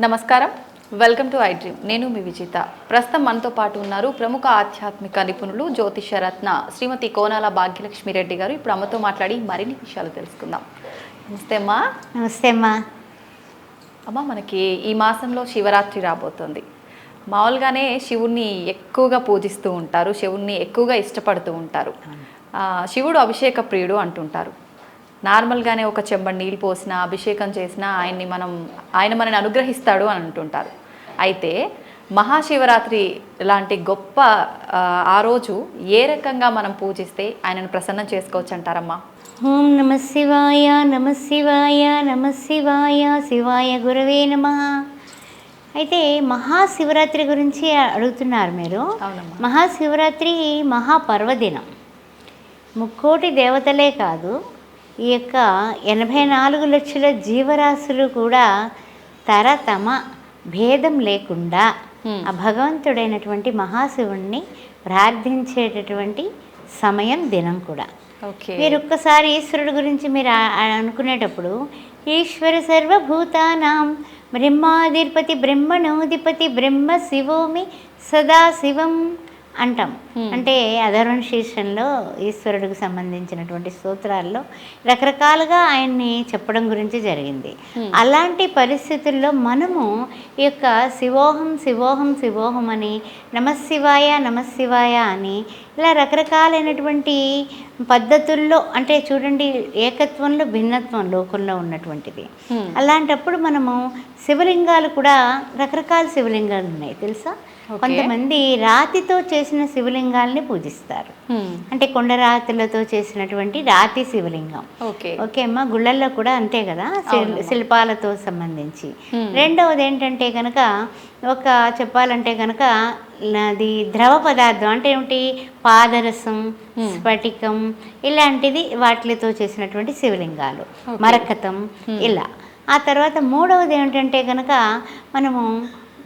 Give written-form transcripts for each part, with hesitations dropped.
నమస్కారం, welcome to I dream. నేను మీ విజిత. ప్రస్తుతం మనతో పాటు ఉన్నారు ప్రముఖ ఆధ్యాత్మిక నిపుణులు జ్యోతిషరత్న శ్రీమతి కోనాల భాగ్యలక్ష్మి రెడ్డి గారు. ఇప్పుడు అమ్మతో మాట్లాడి మరిన్ని విషయాలు తెలుసుకుందాం. నమస్తే అమ్మా. నమస్తే అమ్మా. అమ్మ, మనకి ఈ మాసంలో శివరాత్రి రాబోతుంది. మామూలుగానే శివుణ్ణి ఎక్కువగా పూజిస్తూ ఉంటారు, శివుణ్ణి ఎక్కువగా ఇష్టపడుతూ ఉంటారు. శివుడు అభిషేక ప్రియుడు అంటుంటారు. నార్మల్గానే ఒక చెంబడి నీళ్ళు పోసినా, అభిషేకం చేసినా ఆయన మనని అనుగ్రహిస్తాడు అని అంటుంటారు. అయితే మహాశివరాత్రి లాంటి గొప్ప ఆ రోజు ఏ రకంగా మనం పూజిస్తే ఆయనను ప్రసన్నం చేసుకోవచ్చు అంటారమ్మా? ఓం నమ శివాయ, నమ శివాయ, నమ శివాయ, శివాయ గురవే నమ. అయితే మహాశివరాత్రి గురించి అడుగుతున్నారు మీరు. మహాశివరాత్రి మహాపర్వదినం. ముక్కోటి దేవతలే కాదు, ఈ యొక్క 84 లక్షల జీవరాశులు కూడా తమ భేదం లేకుండా ఆ భగవంతుడైనటువంటి మహాశివుణ్ణి ప్రార్థించేటటువంటి సమయం, దినం కూడా. మీరు ఒక్కసారి ఈశ్వరుడు గురించి మీరు అనుకునేటప్పుడు ఈశ్వర సర్వభూతానాం బ్రహ్మాధిపతి బ్రహ్మణోధిపతి బ్రహ్మ శివోమి సదాశివం అంటాం. అంటే అధర్వణ శీర్షంలో ఈశ్వరుడికి సంబంధించినటువంటి స్తోత్రాల్లో రకరకాలుగా ఆయన్ని చెప్పడం గురించి జరిగింది. అలాంటి పరిస్థితుల్లో మనము ఈ యొక్క శివోహం శివోహం శివోహం అని, నమశివాయ నమశివాయ అని ఇలా రకరకాలైనటువంటి పద్ధతుల్లో, అంటే చూడండి, ఏకత్వంలో భిన్నత్వం లోకంలో ఉన్నటువంటిది. అలాంటప్పుడు మనము శివలింగాలు కూడా రకరకాల శివలింగాలు ఉన్నాయి తెలుసా. కొంతమంది రాతితో చేసిన శివలింగాల్ని పూజిస్తారు. అంటే కొండరాతులతో చేసినటువంటి రాతి శివలింగం. ఓకే అమ్మ, గుళ్ళల్లో కూడా అంతే కదా, శిల్పాలతో సంబంధించి. రెండవది ఏంటంటే కనుక, చెప్పాలంటే కనుక అది ద్రవ పదార్థం. అంటే ఏమిటి? పాదరసం, స్ఫటికం ఇలాంటిది, వాటితో చేసినటువంటి శివలింగాలు, మరకతం ఇలా. ఆ తర్వాత మూడవది ఏమిటంటే కనుక, మనము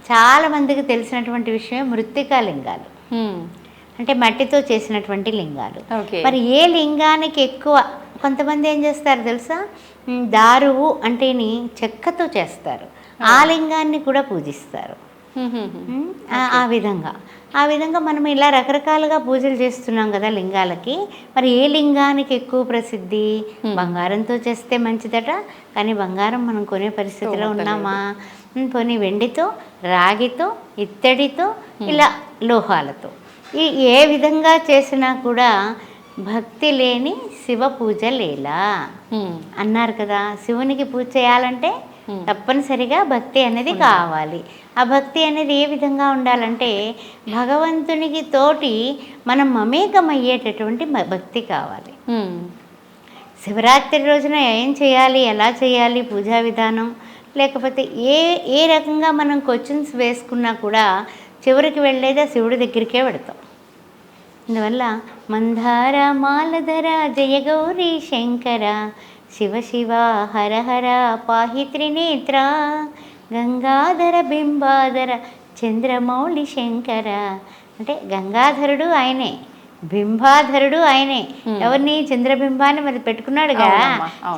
చాలామందికి తెలిసినటువంటి విషయం మృత్తికా లింగాలు. అంటే మట్టితో చేసినటువంటి లింగాలు. మరి ఏ లింగానికి ఎక్కువ, కొంతమంది ఏం చేస్తారు తెలుసా, దారువు అంటేని చెక్కతో చేస్తారు, ఆ లింగాన్ని కూడా పూజిస్తారు. ఆ విధంగా మనం ఇలా రకరకాలుగా పూజలు చేస్తున్నాం కదా లింగాలకి. మరి ఏ లింగానికి ఎక్కువ ప్రసిద్ధి? బంగారంతో చేస్తే మంచిదట, కానీ బంగారం మనం కొనే పరిస్థితిలో ఉన్నామా? పోనీ వెండితో, రాగితో, ఇత్తడితో, ఇలా లోహాలతో ఏ విధంగా చేసినా కూడా భక్తి లేని శివ పూజ లేలా అన్నారు కదా. శివునికి పూజ చేయాలంటే తప్పనిసరిగా భక్తి అనేది కావాలి. ఆ భక్తి అనేది ఏ విధంగా ఉండాలంటే, భగవంతునికి తోటి మనం మమేకమయ్యేటటువంటి భక్తి కావాలి. శివరాత్రి రోజున ఏం చేయాలి, ఎలా చేయాలి పూజా విధానం, లేకపోతే ఏ రకంగా మనం క్వశ్చన్స్ వేసుకున్నా కూడా చివరికి వెళ్ళేది ఆ శివుడి దగ్గరికే పెడతాం. అందువల్ల మందార మాలధర జయ గౌరీ శంకర శివ శివ హర హర పాహి త్రినేత్ర గంగాధర బింబాధర చంద్రమౌళి శంకర. అంటే గంగాధరుడు ఆయనే, బింబాధరుడు ఆయనే. ఎవరిని? చంద్రబింబాన్ని మరి పెట్టుకున్నాడుగా.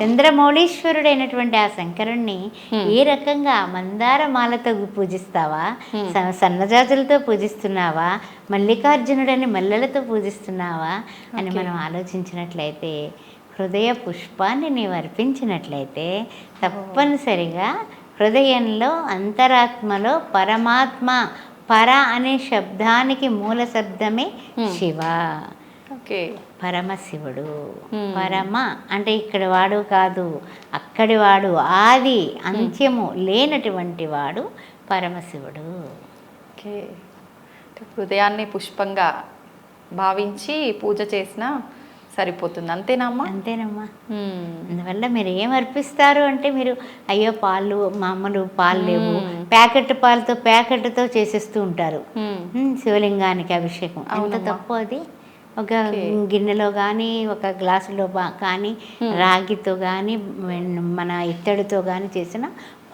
చంద్రమౌళీశ్వరుడైనటువంటి ఆ శంకరుణ్ణి ఏ రకంగా మందార మాలతో పూజిస్తావా, సన్నజాతులతో పూజిస్తున్నావా, మల్లికార్జునుడని మల్లెలతో పూజిస్తున్నావా అని మనం ఆలోచించినట్లయితే, హృదయ పుష్పాన్ని నీవు అర్పించినట్లయితే తప్పనిసరిగా హృదయంలో, అంతరాత్మలో పరమాత్మ, పర అనే శబ్దానికి మూల శబ్దమే శివ. పరమశివుడు. పరమ అంటే ఇక్కడ వాడు కాదు, అక్కడి వాడు, ఆది అంత్యము లేనటువంటి వాడు పరమశివుడు. హృదయాన్ని పుష్పంగా భావించి పూజ చేసిన సరిపోతుంది, అంతేనమ్మా? అంతేనమ్మా. అందువల్ల మీరు ఏం అర్పిస్తారు అంటే, మీరు అయ్యో పాలు, మామూలు పాలు లేవు, ప్యాకెట్తో చేసేస్తూ ఉంటారు శివలింగానికి అభిషేకం. ఎంత తప్పు అది. ఒక గిన్నెలో కానీ, ఒక గ్లాసులో కానీ, రాగితో కానీ, మన ఇత్తడితో కానీ చేసిన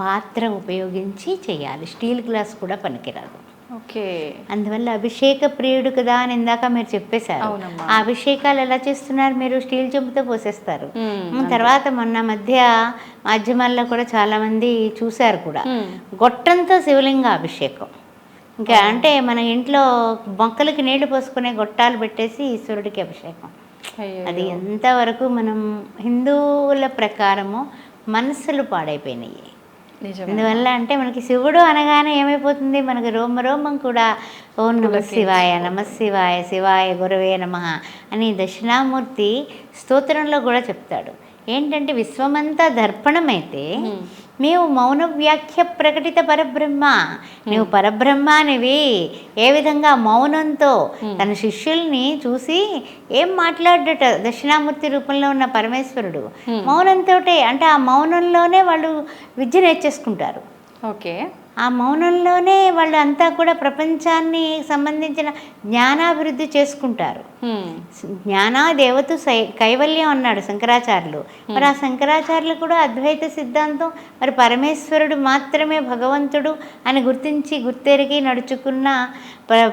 పాత్ర ఉపయోగించి చేయాలి. స్టీల్ గ్లాస్ కూడా పనికిరాదు. ఓకే. అందువల్ల అభిషేక ప్రియుడు కదా అని ఇందాక మీరు చెప్పేశారు. అవునమ్మా. ఆ అభిషేకాలు ఎలా చేస్తున్నారు మీరు? స్టీల్ చెంబుతో పోసేస్తారు. అంతే. తర్వాత మొన్న మధ్య మాధ్యమాల్లో కూడా చాలామంది చూశారు కూడా, మ్మ్. గొట్టంతో శివలింగ అభిషేకం. ఇంకా అంటే మన ఇంట్లో మొక్కలకి నీళ్లు పోసుకునే గొట్టాలు పెట్టేసి ఈశ్వరుడికి అభిషేకం. అయ్యయ్యో. అది ఎంతవరకు మనం హిందువుల ప్రకారము మనస్సులు పాడైపోయినాయి. నిజమే. అందువల్ల అంటే మనకి శివుడు అనగానే ఏమైపోతుంది, మనకి రోమ రోమం కూడా ఓం నమ శివాయ, నమ శివాయ, శివాయ గురవే నమః అని దక్షిణామూర్తి స్తోత్రంలో కూడా చెప్తాడు. ఏంటంటే విశ్వమంతా దర్పణమైతే నీవు మౌన వ్యాఖ్య ప్రకటిత పరబ్రహ్మ, నీవు పరబ్రహ్మానివి. ఏ విధంగా మౌనంతో తన శిష్యుల్ని చూసి ఏం మాట్లాడట దక్షిణామూర్తి రూపంలో ఉన్న పరమేశ్వరుడు మౌనంతో, అంటే ఆ మౌనంలోనే వాళ్ళు విద్య నేర్చేసుకుంటారు. ఓకే. ఆ మౌనంలోనే వాళ్ళు అంతా కూడా ప్రపంచాన్ని సంబంధించిన జ్ఞానాభివృద్ధి చేసుకుంటారు. జ్ఞానా దేవతు కైవల్యం అన్నాడు శంకరాచార్యులు. మరి ఆ శంకరాచార్యులు కూడా అద్వైత సిద్ధాంతం, మరి పరమేశ్వరుడు మాత్రమే భగవంతుడు అని గుర్తించి గుర్తెరిగి నడుచుకున్న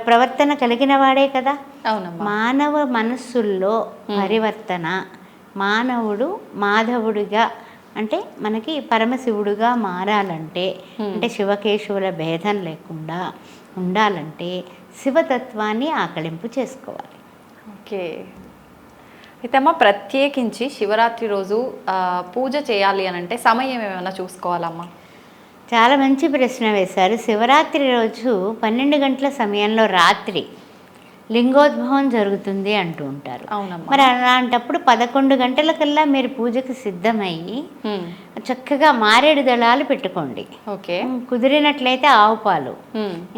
ప్రవర్తన కలిగిన వాడే కదా. అవునమ్మా. మానవ మనస్సుల్లో పరివర్తన, మానవుడు మాధవుడిగా అంటే మనకి పరమశివుడుగా మారాలంటే, అంటే శివకేశవుల భేదం లేకుండా ఉండాలంటే శివతత్వాన్ని ఆకళింపు చేసుకోవాలి. ఓకే. అయితే అమ్మ, ప్రత్యేకించి శివరాత్రి రోజు పూజ చేయాలి అని అంటే సమయం ఏమైనా చూసుకోవాలమ్మా? చాలా మంచి ప్రశ్న వేశారు. శివరాత్రి రోజు 12 గంటల సమయంలో రాత్రి లింగోద్భవం జరుగుతుంది అంటూ ఉంటారు. అవునమ్మా. మరి అలాంటప్పుడు 11 గంటలకల్లా మీరు పూజకు సిద్ధమయ్యి చక్కగా మారేడు దళాలు పెట్టుకోండి. ఓకే. కుదిరినట్లయితే ఆవు పాలు,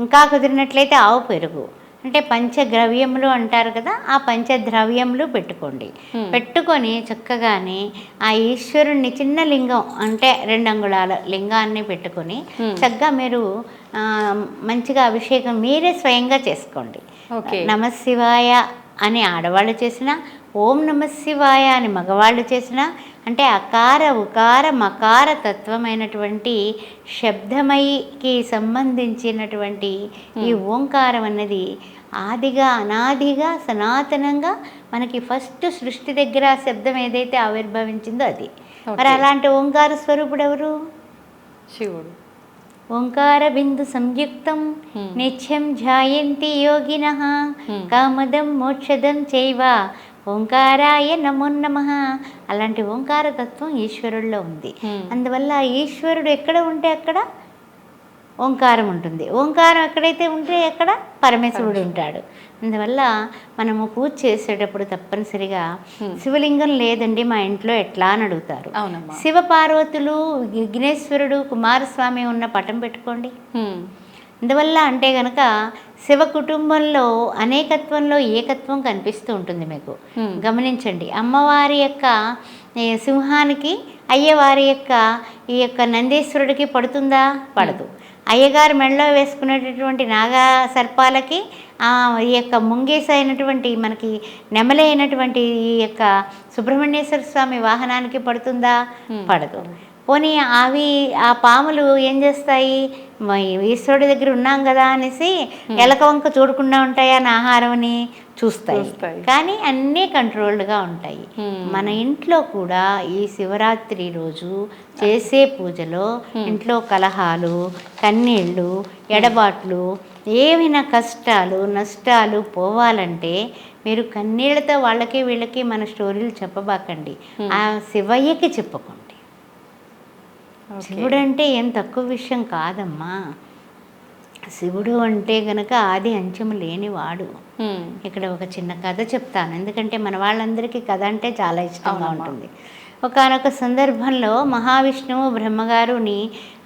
ఇంకా కుదిరినట్లయితే ఆవు పెరుగు, అంటే పంచద్రవ్యములు అంటారు కదా, ఆ పంచద్రవ్యములు పెట్టుకోండి. పెట్టుకొని చక్కగానే ఆ ఈశ్వరుణ్ణి చిన్న లింగం అంటే 2 అంగుళాల లింగాన్ని పెట్టుకొని చక్కగా మీరు మంచిగా అభిషేకం మీరే స్వయంగా చేసుకోండి. నమశివాయ అని ఆడవాళ్ళు చేసినా, ఓం నమశివాయ అని మగవాళ్ళు చేసినా, అంటే అకార ఉకార మకార తత్వమైనటువంటి శబ్దమయికి సంబంధించినటువంటి ఈ ఓంకారం అన్నది ఆదిగా అనాదిగా సనాతనంగా మనకి ఫస్ట్ సృష్టి దగ్గర శబ్దం ఏదైతే ఆవిర్భవించిందో అది. మరి అలాంటి ఓంకార స్వరూపుడు ఎవరు? శివుడు. ఓంకార బిందు సంయుక్తం నిత్యం ధ్యాయంతి యోగినః కామదం మోక్షదం చైవ ఓంకారాయ నమో నమః. అలాంటి ఓంకార తత్వం ఈశ్వరుల్లో ఉంది. అందువల్ల ఈశ్వరుడు ఎక్కడ ఉంటే అక్కడ ఓంకారం ఉంటుంది. ఓంకారం ఎక్కడైతే ఉంటే అక్కడ పరమేశ్వరుడు ఉంటాడు. అందువల్ల మనము పూజ చేసేటప్పుడు తప్పనిసరిగా శివలింగం లేదండి మా ఇంట్లో ఎట్లా అని అడుగుతారు. శివ పార్వతులు, విఘ్నేశ్వరుడు, కుమారస్వామి ఉన్న పటం పెట్టుకోండి. అందువల్ల అంటే గనక శివ కుటుంబంలో అనేకత్వంలో ఏకత్వం కనిపిస్తూ ఉంటుంది. మీకు గమనించండి, అమ్మవారి యొక్క సింహానికి అయ్యవారి యొక్క ఈ యొక్క నందీశ్వరుడికి పడుతుందా? పడదు. అయ్యగారు మెడలో వేసుకునేటటువంటి నాగా సర్పాలకి ఈ యొక్క ముంగేస అయినటువంటి మనకి నెమలైనటువంటి ఈ యొక్క సుబ్రహ్మణ్యేశ్వర స్వామి వాహనానికి పడుతుందా? పడదు. పోనీ అవి ఆ పాములు ఏం చేస్తాయి? ఈశ్వరుడి దగ్గర ఉన్నాం కదా అనేసి ఎలక వంక చూడకుండా ఉంటాయా అని ఆహారంని చూస్తాయి. కానీ అన్నీ కంట్రోల్డ్గా ఉంటాయి. మన ఇంట్లో కూడా ఈ శివరాత్రి రోజు చేసే పూజలో ఇంట్లో కలహాలు, కన్నీళ్ళు, ఎడబాట్లు, ఏమైనా కష్టాలు నష్టాలు పోవాలంటే మీరు కన్నీళ్లతో వాళ్ళకి వీళ్ళకి మన స్టోరీలు చెప్పబాకండి, ఆ శివయ్యకి చెప్పుకోండి. శివుడు అంటే ఏం తక్కువ విషయం కాదమ్మా. శివుడు అంటే గనక ఆది అంచము లేనివాడు. ఇక్కడ ఒక చిన్న కథ చెప్తాను, ఎందుకంటే మన వాళ్ళందరికీ కథ అంటే చాలా ఇష్టంగా ఉంటుంది. ఒకానొక సందర్భంలో మహావిష్ణువు బ్రహ్మగారుని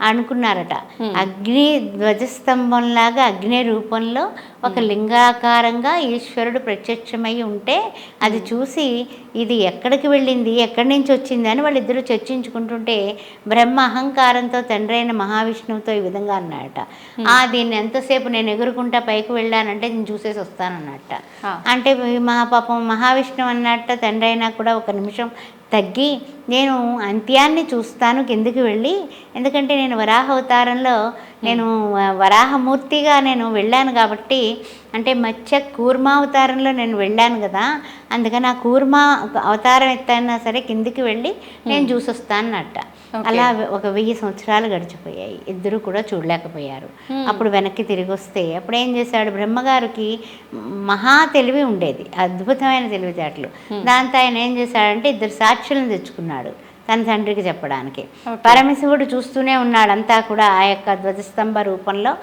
అనుకున్నారట, అగ్ని ధ్వజస్తంభంలాగా అగ్ని రూపంలో ఒక లింగాకారంగా ఈశ్వరుడు ప్రత్యక్షమై ఉంటే అది చూసి ఇది ఎక్కడికి వెళ్ళింది, ఎక్కడి నుంచి వచ్చింది అని వాళ్ళిద్దరూ చర్చించుకుంటుంటే బ్రహ్మ అహంకారంతో తండ్రి అయిన మహావిష్ణువుతో ఈ విధంగా అన్నాడట, దీన్ని ఎంతసేపు నేను ఎగురుకుంటా పైకి వెళ్ళానంటే నేను చూసేసి వస్తానన్నట్ట. అంటే పాపం మహావిష్ణువు అన్నట్ట తండ్రి అయినా కూడా ఒక నిమిషం తగ్గి నేను అంత్యాన్ని చూస్తాను కిందికి వెళ్ళి, ఎందుకంటే నేను వరాహ అవతారంలో నేను వరాహమూర్తిగా నేను వెళ్ళాను కాబట్టి, అంటే మత్స్య కూర్మావతారంలో నేను వెళ్ళాను కదా, అందుకని ఆ కూర్మా అవతారం ఎత్తైనా సరే కిందికి వెళ్ళి నేను చూసొస్తానన్నట్ట. అలా ఒక 1000 సంవత్సరాలు గడిచిపోయాయి, ఇద్దరు కూడా చూడలేకపోయారు. అప్పుడు వెనక్కి తిరిగి వస్తే అప్పుడు ఏం చేశాడు, బ్రహ్మగారికి మహా తెలివి ఉండేది, అద్భుతమైన తెలివితేటలు. దాంతో ఆయన ఏం చేశాడంటే 2 సాక్షులను తెచ్చుకున్నాడు తన తండ్రికి చెప్పడానికి. పరమశివుడు చూస్తూనే ఉన్నాడు అంతా కూడా, ఆ యొక్క ధ్వజస్తంభ రూపంలో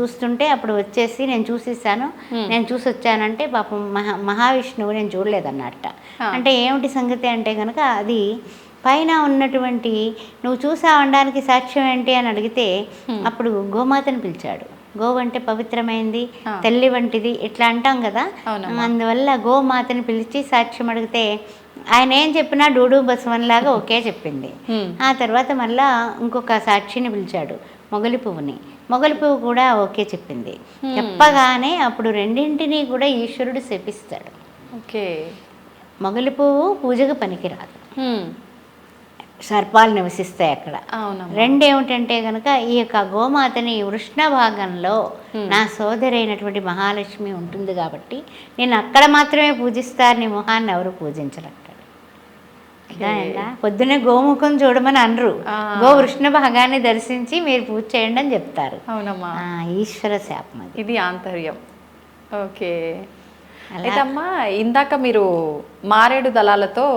చూస్తుంటే అప్పుడు వచ్చేసి నేను చూసేసాను, నేను చూసి వచ్చానంటే పాపం మహావిష్ణువు నేను చూడలేదన్నట్ట. అంటే ఏమిటి సంగతి అంటే కనుక, అది పైన ఉన్నటువంటి నువ్వు చూసావనడానికి సాక్ష్యం ఏంటి అని అడిగితే అప్పుడు గోమాతను పిలిచాడు. గోవు అంటే పవిత్రమైంది, తల్లి వంటిది ఇట్లా అంటాం కదా, అందువల్ల గోమాతని పిలిచి సాక్ష్యం అడిగితే ఆయన ఏం చెప్పినా డూడు బసవన్లాగా ఒకే చెప్పింది. ఆ తర్వాత మళ్ళా ఇంకొక సాక్షిని పిలిచాడు, మొగలి పువ్వుని. మొగలి పువ్వు కూడా ఓకే చెప్పింది. చెప్పగానే అప్పుడు రెండింటినీ కూడా ఈశ్వరుడు శపిస్తాడు. ఓకే, మొగలి పువ్వు పూజకు పనికిరాదు, సర్పాలు నివసిస్తాయి అక్కడ. రెండేమిటంటే కనుక ఈ యొక్క గోమాతని వృష్ణ భాగంలో నా సోదరైనటువంటి మహాలక్ష్మి ఉంటుంది కాబట్టి నేను అక్కడ మాత్రమే పూజిస్తారు, నీ మొహాన్ని ఎవరు పూజించరు అక్కడ. పొద్దున్నే గోముఖం చూడమని అనరు, గో వృష్ణ భాగాన్ని దర్శించి మీరు పూజ చేయండి అని చెప్తారు. అవునమ్మా, ఈశ్వర శాపం అది, ఇది ఆంతర్యం. ఓకే, అయితే అమ్మా ఇందాక మీరు మారేడు దళాలతో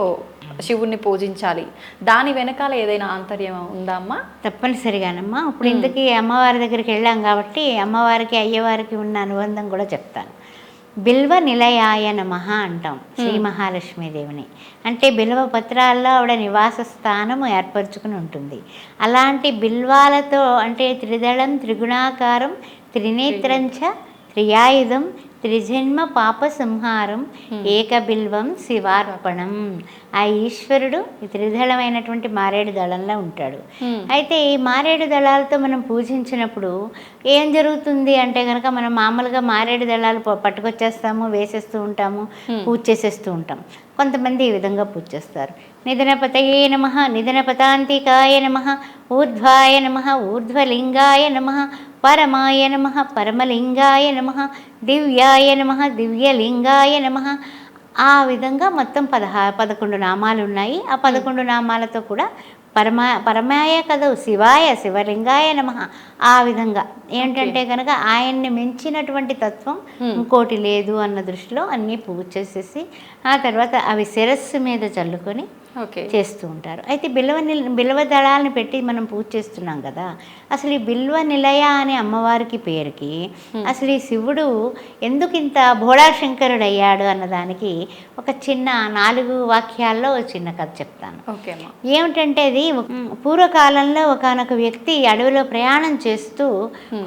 శివుణ్ణి పూజించాలి, దాని వెనకాల ఏదైనా ఆంతర్యం ఉందా అమ్మా? తప్పనిసరిగానమ్మా. ఇప్పుడు ఇందుకీ అమ్మవారి దగ్గరికి వెళ్ళాం కాబట్టి అమ్మవారికి అయ్యవారికి ఉన్న అనుబంధం కూడా చెప్తాను. బిల్వ నిలయాయ నమః అంటాం శ్రీ మహాలక్ష్మీదేవిని. అంటే బిల్వ పత్రాల్లో ఆవిడ నివాస స్థానం ఏర్పరచుకుని ఉంటుంది. అలాంటి బిల్వాలతో, అంటే త్రిదళం త్రిగుణాకారం త్రినేత్రంచ త్రియాయుధం త్రిజన్మ పాప సంహారం ఏకబిల్వం శివార్పణం. ఆ ఈశ్వరుడు త్రిదళమైనటువంటి మారేడు దళంలో ఉంటాడు. అయితే ఈ మారేడు దళాలతో మనం పూజించినప్పుడు ఏం జరుగుతుంది అంటే కనుక, మనం మామూలుగా మారేడు దళాలు పట్టుకొచ్చేస్తాము, వేసేస్తూ ఉంటాము, పూజ చేసేస్తూ ఉంటాం. కొంతమంది ఈ విధంగా పూజ చేస్తారు. నిధనపతయే నమః, నిధనపతాంతికాయ నమః, ఊర్ధ్వాయ నమః, ఊర్ధ్వలింగాయ నమః, పరమాయ నమః, పరమలింగాయ నమః, దివ్యాయ నమః, దివ్యలింగాయ నమః. ఆ విధంగా మొత్తం 11 నామాలు ఉన్నాయి. ఆ 11 నామాలతో కూడా పరమాయ కదవు శివాయ శివలింగాయ నమః. ఆ విధంగా ఏంటంటే కనుక ఆయన్ని మించినటువంటి తత్వం ఇంకోటి లేదు అన్న దృష్టిలో అన్నీ పూజ చేసేసి ఆ తర్వాత అవి శిరస్సు మీద చల్లుకొని చేస్తూ ఉంటారు. అయితే బిల్వ దళాలను పెట్టి మనం పూజ చేస్తున్నాం కదా, అసలు ఈ బిల్వ నిలయ అనే అమ్మవారికి పేరుకి అసలు ఈ శివుడు ఎందుకు ఇంత భోళాశంకరుడు అయ్యాడు అన్నదానికి ఒక చిన్న 4 వాక్యాల్లో చిన్న కథ చెప్తాను. ఏమిటంటే అది పూర్వకాలంలో ఒకనొక వ్యక్తి అడవిలో ప్రయాణం చేస్తూ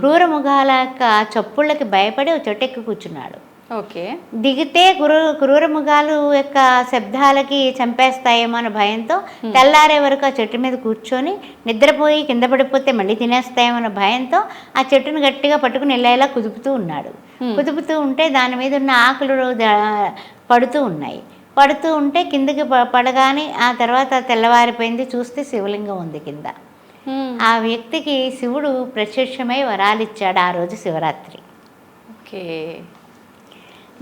క్రూరముఖాల యొక్క చప్పుళ్ళకి భయపడి ఒక చెట్టెక్కి కూర్చున్నాడు. దిగితే క్రూరముఖాలు యొక్క శబ్దాలకి చంపేస్తాయేమో అన్న భయంతో తెల్లారే వరకు ఆ చెట్టు మీద కూర్చొని నిద్రపోయి కింద పడిపోతే మళ్ళీ తినేస్తాయేమో అన్న భయంతో ఆ చెట్టును గట్టిగా పట్టుకుని ఇలా కుదుపుతూ ఉన్నాడు. కుదుపుతూ ఉంటే దాని మీద ఉన్న ఆకులు పడుతూ ఉంటే కిందకి పడగానే ఆ తర్వాత తెల్లవారిపోయింది, చూస్తే శివలింగం ఉంది కింద. ఆ వ్యక్తికి శివుడు ప్రత్యక్షమై వరాలిచ్చాడు ఆ రోజు శివరాత్రి.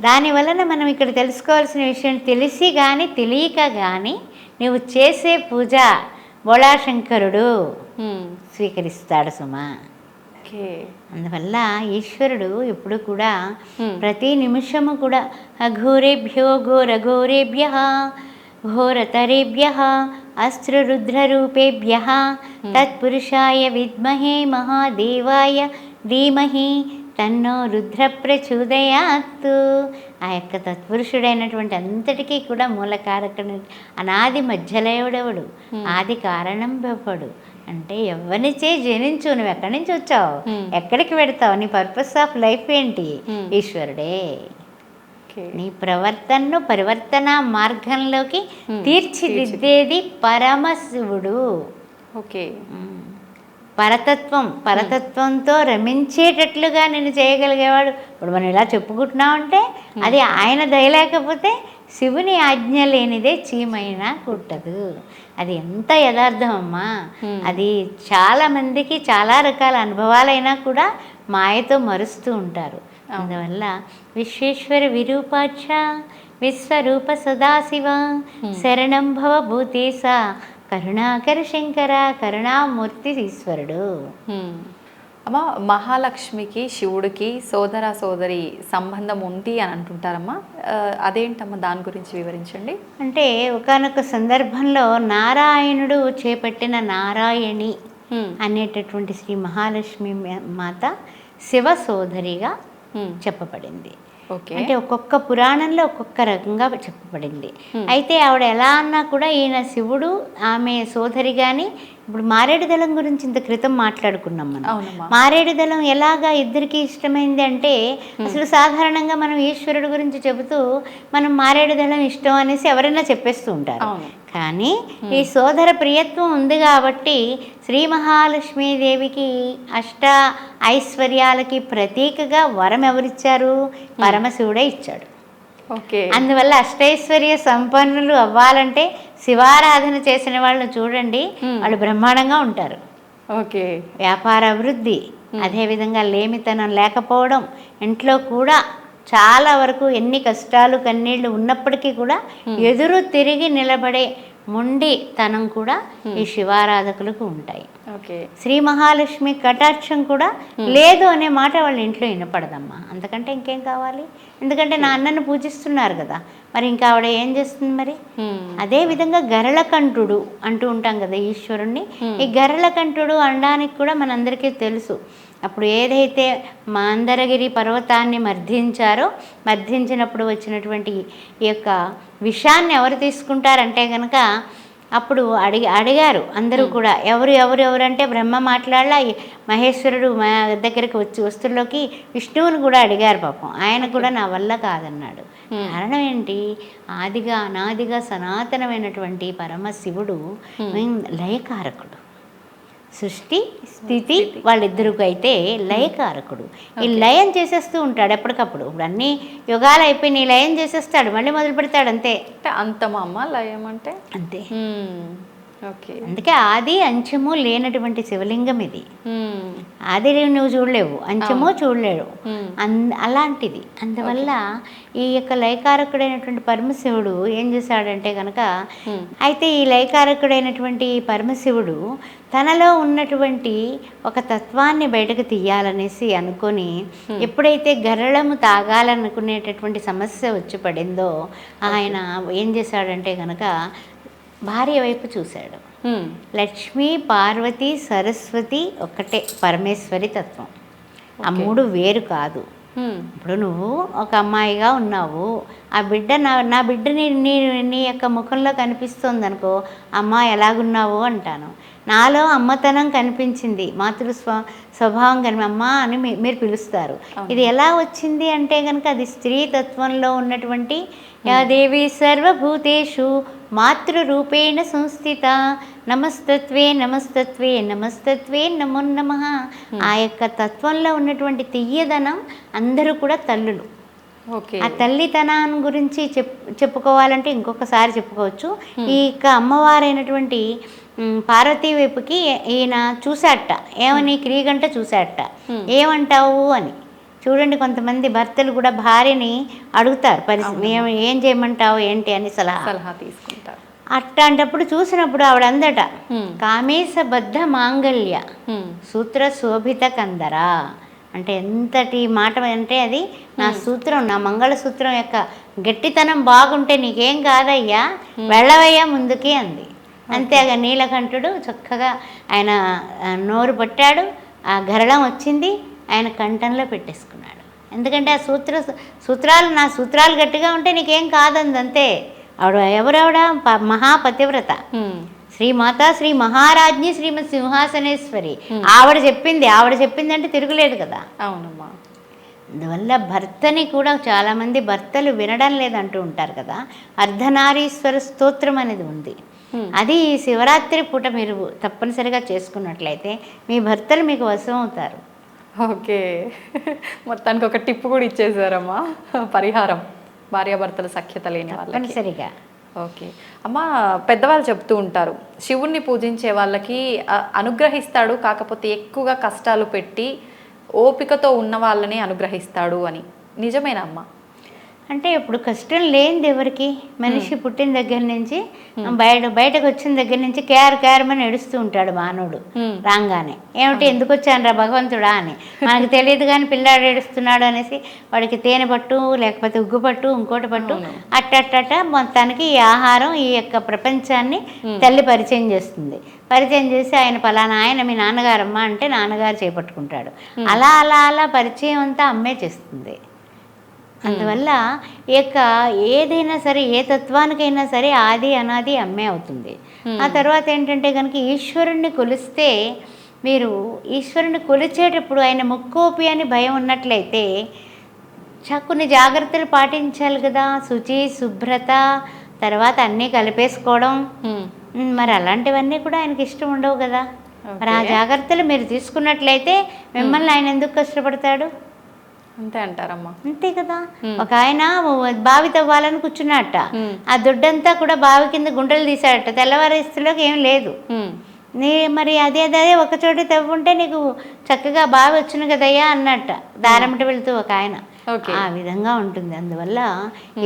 దాని వలన మనం ఇక్కడ తెలుసుకోవాల్సిన విషయం, తెలిసి కానీ తెలియక కానీ నువ్వు చేసే పూజ బోళాశంకరుడు స్వీకరిస్తాడు సుమా. అందువల్ల ఈశ్వరుడు ఎప్పుడు కూడా ప్రతి నిమిషము కూడా అఘోరేభ్యో ఘోరఘోరేభ్య ఘోరతరేభ్య అస్త్రరుద్రరూపేభ్య తత్పురుషాయ విద్మహే మహాదేవాయ ధీమహి తన్నో రుద్ర ప్రచోదయాత్తు. ఆ యొక్క తత్పురుషుడైనటువంటి అంతటికీ కూడా మూలకారకుడు, అనాది మధ్యలయుడవుడు, ఆది కారణం బెవ్వడు. అంటే ఎవరినిచే జనించు, నువ్వు ఎక్కడి నుంచి వచ్చావు, ఎక్కడికి పెడతావు, నీ పర్పస్ ఆఫ్ లైఫ్ ఏంటి, ఈశ్వరుడే. నీ ప్రవర్తనను పరివర్తన మార్గంలోకి తీర్చిదిద్దేది పరమశివుడు. పరతత్వంతో రమించేటట్లుగా నేను చేయగలిగేవాడు. ఇప్పుడు మనం ఇలా చెప్పుకుంటున్నామంటే అది ఆయన దయ లేకపోతే శివుని ఆజ్ఞ లేనిదే చీమైనా కుట్టదు. అది ఎంత యథార్థం అమ్మా. అది చాలా మందికి చాలా రకాల అనుభవాలైనా కూడా మాయతో మరుస్తూ ఉంటారు. అందువల్ల విశ్వేశ్వర విరూపాక్ష విశ్వరూప సదాశివ శరణం భవ భూతేశ కరుణాకర శంకర కరుణామూర్తి ఈశ్వరుడు. అమ్మ, మహాలక్ష్మికి శివుడికి సోదర సోదరి సంబంధం ఉంది అని అంటుంటారమ్మా. అదేంటమ్మా, దాని గురించి వివరించండి. అంటే ఒకానొక సందర్భంలో నారాయణుడు చేపట్టిన నారాయణి అనేటటువంటి శ్రీ మహాలక్ష్మి మాత శివ సోదరిగా చెప్పబడింది. అంటే ఒక్కొక్క పురాణంలో ఒక్కొక్క రకంగా చెప్పబడింది. అయితే ఆవిడ ఎలా అన్నా కూడా ఈయన శివుడు ఆమె సోదరి. కానీ ఇప్పుడు మారేడు దళం గురించి ఇంత క్రితం మాట్లాడుకున్నాం మనం. మారేడు దళం ఎలాగా ఇద్దరికి ఇష్టమైంది అంటే, అసలు సాధారణంగా మనం ఈశ్వరుడు గురించి చెబుతూ మనం మారేడు దళం ఇష్టం అనేసి ఎవరైనా చెప్పేస్తూ ఉంటారు. కానీ ఈ సోదర ప్రియత్వం ఉంది కాబట్టి శ్రీ మహాలక్ష్మీదేవికి అష్ట ఐశ్వర్యాలకి ప్రతీకగా వరం ఎవరిచ్చారు? పరమశివుడే ఇచ్చాడు. అందువల్ల అష్టైశ్వర్య సంపన్నులు అవ్వాలంటే శివారాధన చేసిన వాళ్ళని చూడండి, వాళ్ళు బ్రహ్మాండంగా ఉంటారు. వ్యాపార అభివృద్ధి, అదేవిధంగా లేమితనం లేకపోవడం, ఇంట్లో కూడా చాలా వరకు ఎన్ని కష్టాలు కన్నీళ్లు ఉన్నప్పటికీ కూడా ఎదురు తిరిగి నిలబడే మొండితనం కూడా ఈ శివారాధకులకు ఉంటాయి. శ్రీ మహాలక్ష్మి కటాక్షం కూడా లేదు అనే మాట వాళ్ళ ఇంట్లో వినపడదమ్మా. అంతకంటే ఇంకేం కావాలి? ఎందుకంటే నా అన్నను పూజిస్తున్నారు కదా, మరి ఇంకా ఆవిడ ఏం చేస్తుంది మరి? అదే విధంగా గరళకంఠుడు అంటూ ఉంటాం కదా ఈశ్వరుణ్ణి. ఈ గరళకంఠుడు అనడానికి కూడా మనందరికీ తెలుసు. అప్పుడు ఏదైతే మందరగిరి పర్వతాన్ని మర్దించినప్పుడు వచ్చినటువంటి ఈ యొక్క విషాన్ని ఎవరు తీసుకుంటారంటే కనుక, అప్పుడు అడిగారు అందరూ కూడా, ఎవరు అంటే బ్రహ్మ మాట్లాడలా, మహేశ్వరుడు మా దగ్గరికి వస్తుల్లోకి విష్ణువుని కూడా అడిగారు. పాపం ఆయన కూడా నా వల్ల కాదన్నాడు. కారణం ఏంటి? ఆదిగా అనాదిగా సనాతనమైనటువంటి పరమశివుడు లయకారకుడు. సృష్టి స్థితి వాళ్ళిద్దరికి అయితే లయకారకుడు. ఈ లయం చేసేస్తూ ఉంటాడు ఎప్పటికప్పుడు. ఇప్పుడు అన్ని యుగాలు అయిపోయి లయం చేసేస్తాడు, మళ్ళీ మొదలు పెడతాడు. అంతే. అంతమా అమ్మ లయం అంటే? అంతే. అందుకే ఆది అంచము లేనటువంటి శివలింగం ఇది. ఆది నువ్వు చూడలేవు, అంచము చూడలేవు, అలాంటిది. అందువల్ల ఈ యొక్క లయకారకుడైనటువంటి పరమశివుడు ఏం చేశాడంటే కనుక, అయితే ఈ లయకారకుడైనటువంటి పరమశివుడు తనలో ఉన్నటువంటి ఒక తత్వాన్ని బయటకు తీయాలనేసి అనుకొని, ఎప్పుడైతే గరళము తాగాలనుకునేటటువంటి సమస్య వచ్చి పడిందో, ఆయన ఏం చేశాడంటే కనుక భార్య వైపు చూశాడు. లక్ష్మీ పార్వతి సరస్వతి ఒక్కటే పరమేశ్వరి తత్వం. ఆ మూడు వేరు కాదు. ఇప్పుడు నువ్వు ఒక అమ్మాయిగా ఉన్నావు, ఆ బిడ్డ నా బిడ్డ నీ యొక్క ముఖంలో కనిపిస్తుంది అనుకో, అమ్మ ఎలాగున్నావు అంటాను. నాలో అమ్మతనం కనిపించింది, మాతృ స్వభావం అమ్మ అని మీరు పిలుస్తారు. ఇది ఎలా వచ్చింది అంటే కనుక అది స్త్రీ తత్వంలో ఉన్నటువంటి యా దేవి సర్వభూతేషు మాతృరూపేణ సంస్థిత నమస్తత్వే నమస్తత్వే నమస్తత్వే నమో నమః. ఆ యొక్క తత్వంలో ఉన్నటువంటి తీయదనం అందరూ కూడా తల్లులు. ఆ తల్లితనాన్ని గురించి చెప్పుకోవాలంటే ఇంకొకసారి చెప్పుకోవచ్చు. ఈ యొక్క అమ్మవారైనటువంటి పార్వతీ వైపుకి ఈయన చూశాట. ఏమని? క్రీగంట చూశాట. ఏమంటావు అని. చూడండి, కొంతమంది భర్తలు కూడా భార్యని అడుగుతారు, ఏం చేయమంటావు ఏంటి అని సలహా తీసుకుంటారు. అట్లాంటప్పుడు చూసినప్పుడు ఆవిడ అందట, కామేశబద్ధ మాంగళ్య సూత్ర శోభిత కందరా. అంటే ఎంతటి మాట అంటే అది నా సూత్రం, నా మంగళసూత్రం యొక్క గట్టితనం బాగుంటే నీకేం కాదయ్యా, వెళ్ళవయ్యా ముందుకి అంది. అంతేగా నీలకంఠుడు చక్కగా ఆయన నోరు పట్టాడు, ఆ గరళం వచ్చింది, ఆయన కంఠంలో పెట్టేసుకున్నాడు. ఎందుకంటే ఆ సూత్రాలు నా సూత్రాలు గట్టిగా ఉంటే నీకేం కాదంది. అంతే. ఎవరావిడ? మహాపతివ్రత శ్రీమాత శ్రీ మహారాజ్ఞి శ్రీమతి సింహాసనేశ్వరి. ఆవిడ చెప్పింది అంటే తిరుగులేదు కదా. అవునమ్మా. అందువల్ల భర్తని కూడా చాలామంది భర్తలు వినడం లేదంటూ ఉంటారు కదా. అర్ధనారీశ్వర స్తోత్రం అనేది ఉంది. అది శివరాత్రి పూట మీరు తప్పనిసరిగా చేసుకున్నట్లయితే మీ భర్తలు మీకు వశం అవుతారు. ఓకే, మొత్తానికి ఒక టిప్ కూడా ఇచ్చేసారమ్మా, పరిహారం. భార్యాభర్తల సఖ్యత లేని వాళ్ళకి. తప్పనిసరిగా. ఓకే అమ్మ, పెద్దవాళ్ళు చెప్తూ ఉంటారు శివుణ్ణి పూజించే వాళ్ళకి అనుగ్రహిస్తాడు, కాకపోతే ఎక్కువగా కష్టాలు పెట్టి ఓపికతో ఉన్న వాళ్ళని అనుగ్రహిస్తాడు అని. నిజమేనా అమ్మ? అంటే ఇప్పుడు కష్టం లేనిది ఎవరికి? మనిషి పుట్టిన దగ్గర నుంచి బయటకు వచ్చిన దగ్గర నుంచి కేరమని ఏడుస్తూ ఉంటాడు మానవుడు రాగానే. ఏమిటి ఎందుకు వచ్చాను రా భగవంతుడా అని మనకు తెలియదు, కానీ పిల్లాడు ఏడుస్తున్నాడు అనేసి వాడికి తేనె పట్టు, లేకపోతే ఉగ్గు పట్టు, ఇంకోటి పట్టు, అట్టట్టట మొత్తానికి ఈ ఆహారం ఈ యొక్క ప్రపంచాన్ని తల్లి పరిచయం చేస్తుంది. పరిచయం చేసి ఆయన పలానా ఆయన మీ నాన్నగారమ్మా అంటే నాన్నగారు చేపట్టుకుంటాడు. అలా అలా అలా పరిచయం అంతా అమ్మే చేస్తుంది. అందువల్ల ఏదైనా సరే, ఏ తత్వానికైనా సరే ఆది అనాది అమ్మే అవుతుంది. ఆ తర్వాత ఏంటంటే కనుక ఈశ్వరుణ్ణి కొలిస్తే, మీరు ఈశ్వరుని కొలిచేటప్పుడు ఆయన ముక్కోపి అని భయం ఉన్నట్లయితే కొన్ని జాగ్రత్తలు పాటించాలి కదా. శుచి, శుభ్రత, తర్వాత అన్నీ కలిపేసుకోవడం, మరి అలాంటివన్నీ కూడా ఆయనకి ఇష్టం ఉండవు కదా. మరి ఆ జాగ్రత్తలు మీరు తీసుకున్నట్లయితే మిమ్మల్ని ఆయన ఎందుకు కష్టపడతాడు? అంతే అంటారమ్మా. అంతే కదా. ఒక ఆయన బావి తవ్వాలని కూర్చున్నట్ట, ఆ దొడ్డంతా కూడా బావి కింద గుంటలు తీసాడట. తెల్లవారేస్తులోకి ఏం లేదు. మరి అదే ఒక చోట తవ్వుంటే నీకు చక్కగా బావి వచ్చును కదయ్యా అన్నట్ట దారమట వెళుతూ ఒక ఆయన. ఆ విధంగా ఉంటుంది. అందువల్ల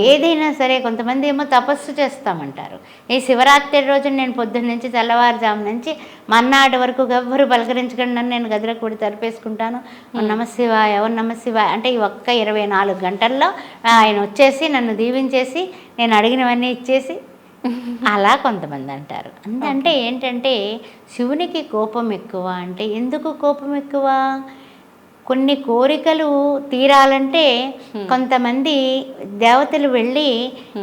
ఏదైనా సరే, కొంతమంది ఏమో తపస్సు చేస్తామంటారు. ఈ శివరాత్రి రోజు నేను పొద్దున్న నుంచి తెల్లవారుజాము నుంచి మన్నాటి వరకు ఎవ్వరు పలకరించకుండా నేను గదిలో కూడా తరిపేసుకుంటాను. ఓ నమశివాయ, ఓ నమశివాయ అంటే ఈ ఒక్క 24 గంటల్లో ఆయన వచ్చేసి నన్ను దీవించేసి నేను అడిగినవన్నీ ఇచ్చేసి అలా కొంతమంది అంటారు. అంటే ఏంటంటే శివునికి కోపం ఎక్కువ. అంటే ఎందుకు కోపం ఎక్కువ? కొన్ని కోరికలు తీరాలంటే కొంతమంది దేవతలు వెళ్ళి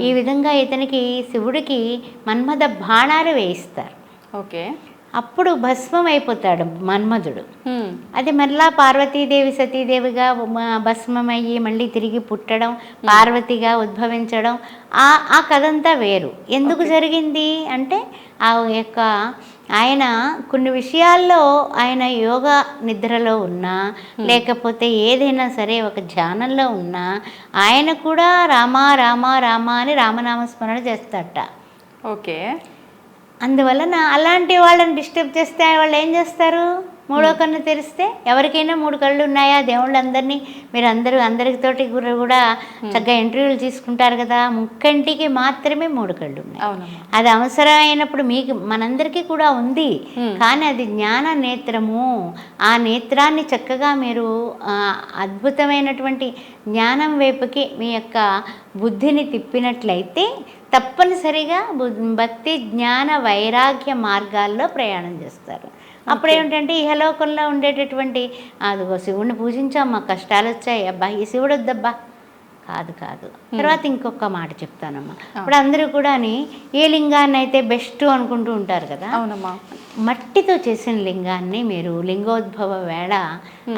ఈ విధంగా ఇతనికి శివుడికి మన్మథ బాణాలు వేయిస్తారు. ఓకే. అప్పుడు భస్మం అయిపోతాడు మన్మధుడు. అది మళ్ళా పార్వతీదేవి సతీదేవిగా భస్మమయ్యి మళ్ళీ తిరిగి పుట్టడం, పార్వతిగా ఉద్భవించడం, ఆ కథంతా వేరు. ఎందుకు జరిగింది అంటే ఆయన కొన్ని విషయాల్లో ఆయన యోగా నిద్రలో ఉన్నా, లేకపోతే ఏదైనా సరే ఒక ధ్యానంలో ఉన్నా ఆయన కూడా రామా రామా రామా అని రామనామస్మరణ చేస్తాడట. ఓకే. అందువలన అలాంటి వాళ్ళని డిస్టర్బ్ చేస్తే వాళ్ళు ఏం చేస్తారు? మూడో కన్ను తెరిస్తే, ఎవరికైనా 3 కళ్ళు ఉన్నాయా? దేవుళ్ళందరినీ మీరు అందరితోటి కూడా చక్కగా ఇంటర్వ్యూలు తీసుకుంటారు కదా. ముక్కంటికి మాత్రమే 3 కళ్ళు ఉన్నాయి. అది అవసరమైనప్పుడు మీకు మనందరికీ కూడా ఉంది, కానీ అది జ్ఞాన నేత్రము. ఆ నేత్రాన్ని చక్కగా మీరు అద్భుతమైనటువంటి జ్ఞానం వైపుకి మీ యొక్క బుద్ధిని తిప్పినట్లయితే తప్పనిసరిగా భక్తి, జ్ఞాన, వైరాగ్య మార్గాల్లో ప్రయాణం చేస్తారు. అప్పుడు ఏమిటంటే ఇహలోకంలో ఉండేటటువంటి అదిగో శివుడిని పూజించాం, మా కష్టాలు వచ్చాయి, అబ్బా ఈ శివుడు వద్దబ్బా, కాదు. తర్వాత ఇంకొక మాట చెప్తానమ్మా. ఇప్పుడు అందరూ కూడా ఏ లింగాన్ని అయితే బెస్ట్ అనుకుంటూ ఉంటారు కదా. అవునమ్మా. మట్టితో చేసిన లింగాన్ని మీరు లింగోద్భవ వేళ,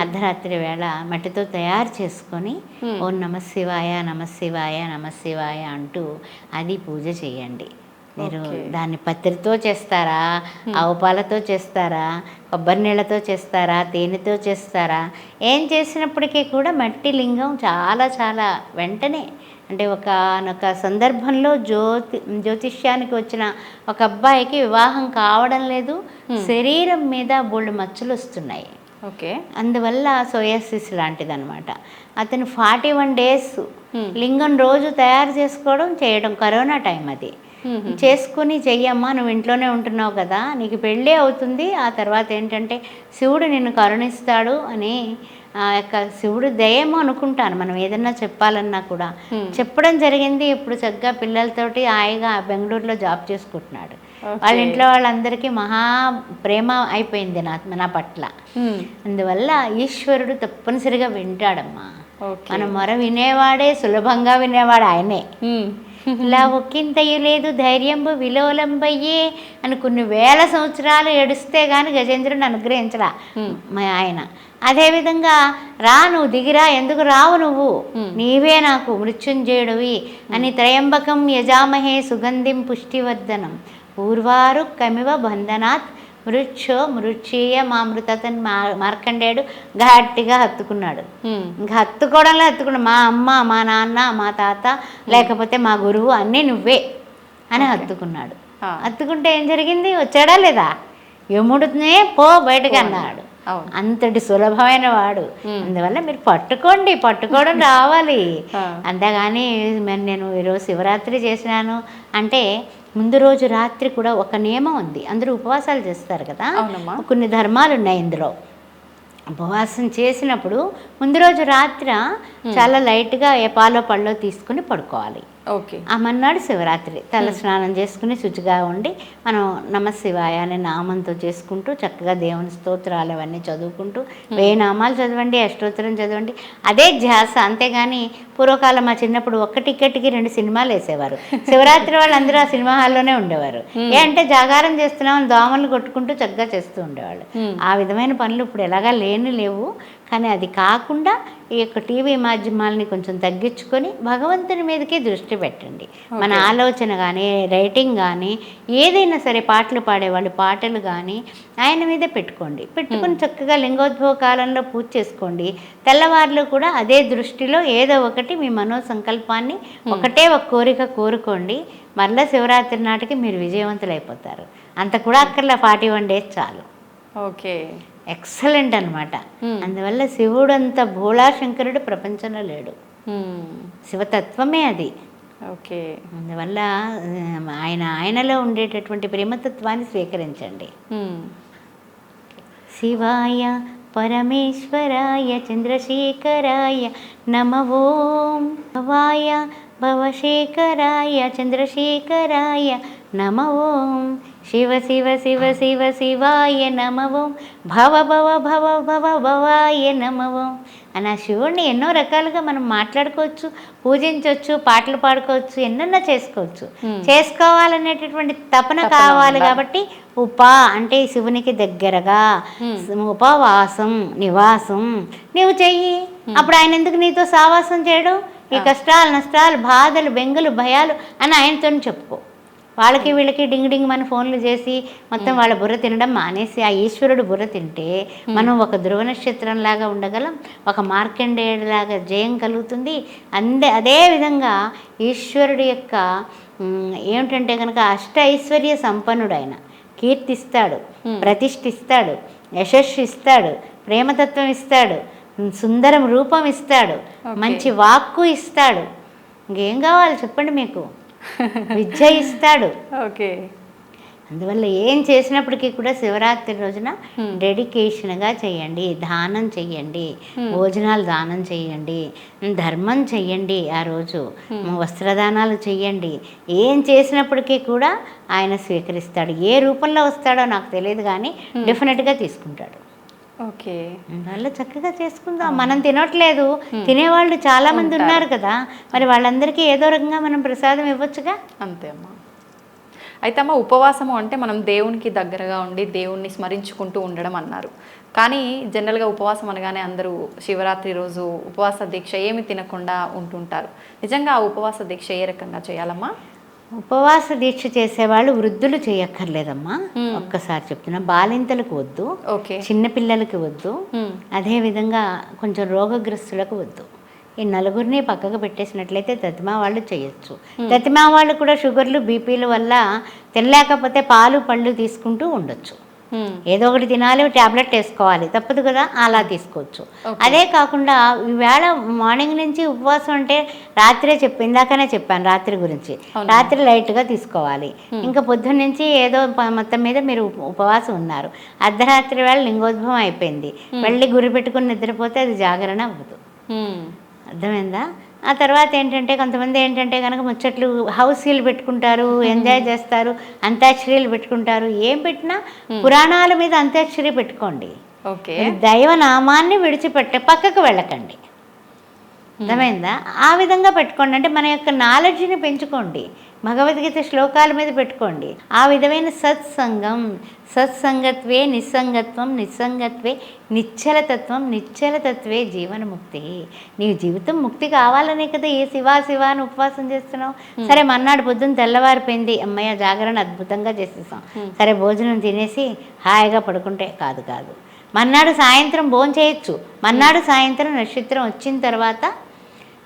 అర్ధరాత్రి వేళ మట్టితో తయారు చేసుకొని ఓం నమశివాయ నమశివాయ నమశివాయ అంటూ అది పూజ చేయండి. మీరు దాన్ని పత్రితో చేస్తారా, ఆవు పాలతో చేస్తారా, కొబ్బరి నీళ్ళతో చేస్తారా, తేనెతో చేస్తారా, ఏం చేసినప్పటికీ కూడా మట్టి లింగం చాలా వెంటనే అంటే ఒక సందర్భంలో జ్యోతిష్యానికి వచ్చిన ఒక అబ్బాయికి వివాహం కావడం లేదు, శరీరం మీద బోల్డ్ మచ్చలు వస్తున్నాయి. ఓకే. అందువల్ల సోయాసిస్ లాంటిది అనమాట. అతను 41 డేస్ లింగం రోజు తయారు చేయడం, కరోనా టైం అది. చేసుకుని చెయ్యమ్మా, నువ్వు ఇంట్లోనే ఉంటున్నావు కదా, నీకు పెళ్ళే అవుతుంది, ఆ తర్వాత ఏంటంటే శివుడు నిన్ను కరుణిస్తాడు అని ఆ యొక్క శివుడు దయేమో అనుకుంటాను. మనం ఏదన్నా చెప్పాలన్నా కూడా చెప్పడం జరిగింది. ఇప్పుడు చక్కగా పిల్లలతోటి హాయిగా బెంగళూరులో జాబ్ చేసుకుంటున్నాడు. వాళ్ళ ఇంట్లో వాళ్ళందరికీ మహా ప్రేమ అయిపోయింది నా పట్ల. అందువల్ల ఈశ్వరుడు తప్పనిసరిగా వింటాడమ్మా. మన మొర వినేవాడే, సులభంగా వినేవాడు ఆయనే. ఇలా ఒక్కింతయ్య లేదు ధైర్యంబు విలోలంబయ్యే అని కొన్ని వేల సంవత్సరాలు ఏడుస్తే గాని గజేంద్రుని అనుగ్రహించరా ఆయన. అదేవిధంగా నువ్వు దిగిరా, ఎందుకు రావు నువ్వు, నీవే నాకు మృత్యుంజయుడివి అని త్రయంబకం యజామహే సుగంధిం పుష్టివర్ధనం పూర్వారు కమివ బంధనాత్ మృచ్ఛో మృచ్ఛీయ మామృతని మార్కండేయుడు గట్టిగా హత్తుకున్నాడు. ఇంకా హత్తుకోవడంలో హత్తుకున్నాడు, మా అమ్మ, మా నాన్న, మా తాత, లేకపోతే మా గురువు అన్నీ నువ్వే అని హత్తుకున్నాడు. హత్తుకుంటే ఏం జరిగింది? వచ్చాడా లేదా? యముడినే పో బయటకు అన్నాడు. అంతటి సులభమైన వాడు. అందువల్ల మీరు పట్టుకోవడం రావాలి. అంతేగాని మరి నేను ఈరోజు శివరాత్రి చేసినాను అంటే ముందు రోజు రాత్రి కూడా ఒక నియమం ఉంది. అందరూ ఉపవాసాలు చేస్తారు కదా, కొన్ని ధర్మాలు ఉన్నాయి ఇందులో. ఉపవాసం చేసినప్పుడు ముందు రోజు రాత్రి చాలా లైట్గా ఏ పాలో పళ్ళో తీసుకుని పడుకోవాలి. ఓకే. ఆ మన్నాడు శివరాత్రి తల స్నానం చేసుకుని శుచిగా ఉండి మనం నమశివాయ అనే నామంతో చేసుకుంటూ చక్కగా దేవుని స్తోత్రాలు అవన్నీ చదువుకుంటూ 1000 నామాలు చదవండి, అష్టోత్తరం చదవండి, అదే ధ్యాస. అంతేగాని పూర్వకాలం మా చిన్నప్పుడు ఒక్క టికెట్కి 2 సినిమాలు వేసేవారు. శివరాత్రి వాళ్ళందరూ ఆ సినిమా హాల్లోనే ఉండేవారు. అంటే జాగారం చేస్తున్నామని దోమలు కొట్టుకుంటూ చక్కగా చేస్తూ ఉండేవాళ్ళు. ఆ విధమైన పనులు ఇప్పుడు ఎలాగా లేవు. కానీ అది కాకుండా ఈ యొక్క టీవీ మాధ్యమాలని కొంచెం తగ్గించుకొని భగవంతుని మీదకే దృష్టి పెట్టండి. మన ఆలోచన కానీ, రైటింగ్ కానీ, ఏదైనా సరే, పాటలు పాడేవాళ్ళు పాటలు కానీ ఆయన మీదే పెట్టుకుని చక్కగా లింగోద్భవ కాలంలో పూజ చేసుకోండి. తెల్లవారులు కూడా అదే దృష్టిలో ఏదో ఒకటి మీ మనోసంకల్పాన్ని ఒకటే ఒక కోరిక కోరుకోండి. మరలా శివరాత్రి నాటికి మీరు విజయవంతులైపోతారు. అంత కూడా అక్కర్లా, 41 days చాలు. ఓకే, ఎక్సలెంట్ అనమాట. అందువల్ల శివుడు అంత భోళాశంకరుడు ప్రపంచంలో లేడు. శివతత్వమే అది. ఓకే. అందువల్ల ఆయనలో ఉండేటటువంటి ప్రేమతత్వాన్ని స్వీకరించండి. శివాయ పరమేశ్వరాయ చంద్రశేఖరాయ నమ ఓం. భవాయ భవశేఖరాయ చంద్రశేఖరాయ నమ ఓం. శివ శివ శివ శివ శివాయ నమ ఓం. భవ భవ భవ భవ భవాయ నమ ఓం. అని ఆ శివుడిని ఎన్నో రకాలుగా మనం మాట్లాడుకోవచ్చు, పూజించవచ్చు, పాటలు పాడుకోవచ్చు, ఎన్నెన్నో చేసుకోవాలనేటటువంటి తపన కావాలి. కాబట్టి అంటే శివునికి దగ్గరగా ఉపవాసం, నివాసం నీవు చెయ్యి. అప్పుడు ఆయన ఎందుకు నీతో సావాసం చేయడం? ఈ కష్టాలు, నష్టాలు, బాధలు, బెంగలు, భయాలు అని ఆయనతో చెప్పుకో. వాళ్ళకి వీళ్ళకి డింగ్ మన ఫోన్లు చేసి మొత్తం వాళ్ళ బుర్ర తినడం మానేసి ఆ ఈశ్వరుడు బుర్ర తింటే మనం ఒక ధ్రువ నక్షత్రంలాగా ఉండగలం, ఒక మార్కండేయుడిలాగా జయం కలుగుతుంది. అదే విధంగా ఈశ్వరుడు యొక్క ఏమిటంటే కనుక అష్ట ఐశ్వర్య సంపన్నుడు. ఆయన కీర్తిస్తాడు, ప్రతిష్ఠిస్తాడు, యశస్సు ఇస్తాడు, ప్రేమతత్వం ఇస్తాడు, సుందరం రూపం ఇస్తాడు, మంచి వాక్కు ఇస్తాడు. ఇంకేం కావాలి చెప్పండి మీకు? విద్య ఇస్తాడు. ఓకే. అందువల్ల ఏం చేసినప్పటికీ కూడా శివరాత్రి రోజున డెడికేషన్గా చేయండి, దానం చెయ్యండి, భోజనాలు దానం చెయ్యండి, ధర్మం చెయ్యండి, ఆ రోజు వస్త్రదానాలు చెయ్యండి. ఏం చేసినప్పటికీ కూడా ఆయన స్వీకరిస్తాడు. ఏ రూపంలో వస్తాడో నాకు తెలియదు, కానీ డెఫినెట్గా తీసుకుంటాడు. ఓకే. అందువల్ల చక్కగా చేసుకుందాం. మనం తినట్లేదు, తినేవాళ్ళు చాలా మంది ఉన్నారు కదా, మరి వాళ్ళందరికీ ఏదో రకంగా మనం ప్రసాదం ఇవ్వచ్చుగా. అంతే అమ్మా. అయితే అమ్మ, ఉపవాసము అంటే మనం దేవునికి దగ్గరగా ఉండి దేవుణ్ణి స్మరించుకుంటూ ఉండడం అన్నారు. కానీ జనరల్గా ఉపవాసం అనగానే అందరూ శివరాత్రి రోజు ఉపవాస దీక్ష ఏమి తినకుండా ఉంటుంటారు. నిజంగా ఆ ఉపవాస దీక్ష ఏ రకంగా చేయాలమ్మా? ఉపవాస దీక్ష చేసేవాళ్ళు వృద్ధులు చేయక్కర్లేదమ్మా. ఒక్కసారి చెప్తున్నా, బాలింతలకు వద్దు, చిన్నపిల్లలకి వద్దు, అదేవిధంగా కొంచెం రోగగ్రస్తులకు వద్దు. ఈ నలుగురిని పక్కకు పెట్టేసినట్లయితే తతిమా వాళ్ళు చేయొచ్చు. తతిమా వాళ్ళు కూడా షుగర్లు, బీపీల వల్ల తినలేకపోతే పాలు పళ్ళు తీసుకుంటూ ఉండొచ్చు. ఏదో ఒకటి తినాలి, ట్యాబ్లెట్ వేసుకోవాలి, తప్పదు కదా, అలా తీసుకోవచ్చు. అదే కాకుండా ఈవేళ మార్నింగ్ నుంచి ఉపవాసం అంటే రాత్రే ఇందాకనే చెప్పాను రాత్రి గురించి. రాత్రి లైట్గా తీసుకోవాలి. ఇంకా పొద్దున్న నుంచి ఏదో మొత్తం మీద మీరు ఉపవాసం ఉన్నారు, అర్ధరాత్రి వేళ లింగోద్భవం అయిపోయింది, వెళ్ళి గురి పెట్టుకుని నిద్రపోతే అది జాగరణ అవ్వదు. అర్థమైందా? ఆ తర్వాత ఏంటంటే కొంతమంది ఏంటంటే కనుక ముచ్చట్లు హౌసీలు పెట్టుకుంటారు, ఎంజాయ్ చేస్తారు, అంత్యాక్షరీలు పెట్టుకుంటారు. ఏం పెట్టినా పురాణాల మీద అంత్యాక్షరి పెట్టుకోండి. దైవనామాన్ని విడిచిపెట్టే పక్కకు వెళ్ళకండి. అర్థమైందా? ఆ విధంగా పెట్టుకోండి. అంటే మన యొక్క నాలెడ్జ్ని పెంచుకోండి. భగవద్గీత శ్లోకాల మీద పెట్టుకోండి. ఆ విధమైన సత్సంగం, సత్సంగత్వే నిస్సంగత్వం, నిస్సంగత్వే నిశ్చలతత్వం, నిశ్చలతత్వే జీవనముక్తి. నీ జీవితం ముక్తి కావాలనే కదా ఏ శివ అని ఉపవాసం చేస్తున్నావు. సరే మన్నాడు పొద్దున్న తెల్లవారిపోయింది, అమ్మయ్య జాగరణ అద్భుతంగా చేసేసాం, సరే భోజనం తినేసి హాయిగా పడుకుంటే కాదు. మన్నాడు సాయంత్రం భోజనం చేయొచ్చు. మన్నాడు సాయంత్రం నక్షత్రం వచ్చిన తర్వాత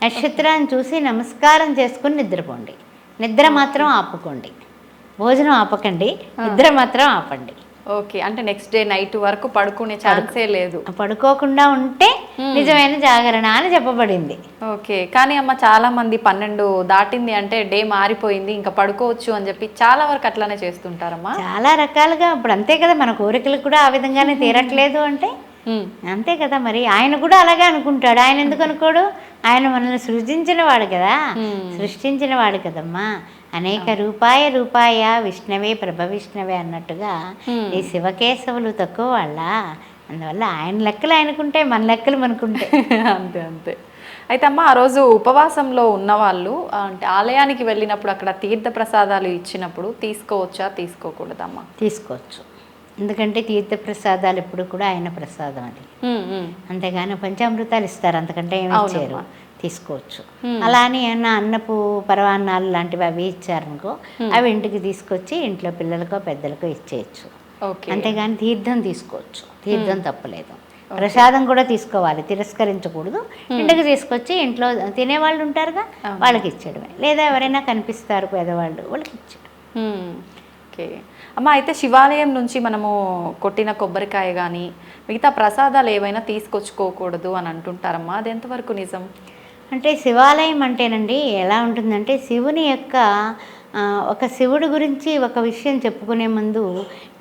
నక్షత్రాన్ని చూసి నమస్కారం చేసుకుని నిద్రపోండి. నిద్ర మాత్రం ఆపుకోండి. భోజనం ఆపకండి, నిద్ర మాత్రం ఆపండి. ఓకే, అంటే నెక్స్ట్ డే నైట్ వరకు పడుకునే ఛాన్సే లేదు. పడుకోకుండా ఉంటే నిజమైన జాగరణ అని చెప్పబడింది. ఓకే, కానీ అమ్మ చాలా మంది 12 దాటింది అంటే డే మారిపోయింది ఇంకా పడుకోవచ్చు అని చెప్పి చాలా వరకు అట్లానే చేస్తుంటారమ్మా. చాలా రకాలుగా ఇప్పుడు అంతే కదా, మన కోరికలు కూడా ఆ విధంగానే తీరట్లేదు అంటే అంతే కదా. మరి ఆయన కూడా అలాగే అనుకుంటాడు. ఆయన ఎందుకు అనుకోడు? ఆయన మనల్ని సృజించిన వాడు కదా, సృష్టించిన వాడు కదమ్మా. అనేక రూపాయ విష్ణవే విష్ణవే అన్నట్టుగా ఈ శివకేశవులు తక్కువ వాళ్ళ. అందువల్ల ఆయన లెక్కలు ఆయనకుంటే మన లెక్కలు మనకుంటే అంతే. అయితే అమ్మ ఆ రోజు ఉపవాసంలో ఉన్నవాళ్ళు అంటే ఆలయానికి వెళ్ళినప్పుడు అక్కడ తీర్థ ప్రసాదాలు ఇచ్చినప్పుడు తీసుకోవచ్చా తీసుకోకూడదమ్మా? తీసుకోవచ్చు. ఎందుకంటే తీర్థప్రసాదాలు ఎప్పుడు కూడా ఆయన ప్రసాదం అది. అంతేగాని పంచామృతాలు ఇస్తారు, అంతకంటే ఏమి ఇచ్చారు. తీసుకోవచ్చు. అలా అని ఏమన్నా అన్నపు పరవాన్నాలు లాంటివి అవి ఇచ్చారనుకో, అవి ఇంటికి తీసుకొచ్చి ఇంట్లో పిల్లలకో పెద్దలకో ఇచ్చేయచ్చు. అంతేగాని తీర్థం తీసుకోవచ్చు, తీర్థం తప్పలేదు. ప్రసాదం కూడా తీసుకోవాలి, తిరస్కరించకూడదు. ఇంటికి తీసుకొచ్చి ఇంట్లో తినేవాళ్ళు ఉంటారుగా వాళ్ళకి ఇచ్చేయడమే, లేదా ఎవరైనా కనిపిస్తారు పేదవాళ్ళు వాళ్ళకి ఇచ్చేయడం. ఓకే అమ్మ, అయితే శివాలయం నుంచి మనము కొట్టిన కొబ్బరికాయ కానీ మిగతా ప్రసాదాలు ఏవైనా తీసుకొచ్చుకోకూడదు అని అంటుంటారమ్మా, అది ఎంతవరకు నిజం? అంటే శివాలయం అంటేనండి ఎలా ఉంటుందంటే, శివుని యొక్క ఒక శివుడి గురించి ఒక విషయం చెప్పుకునే ముందు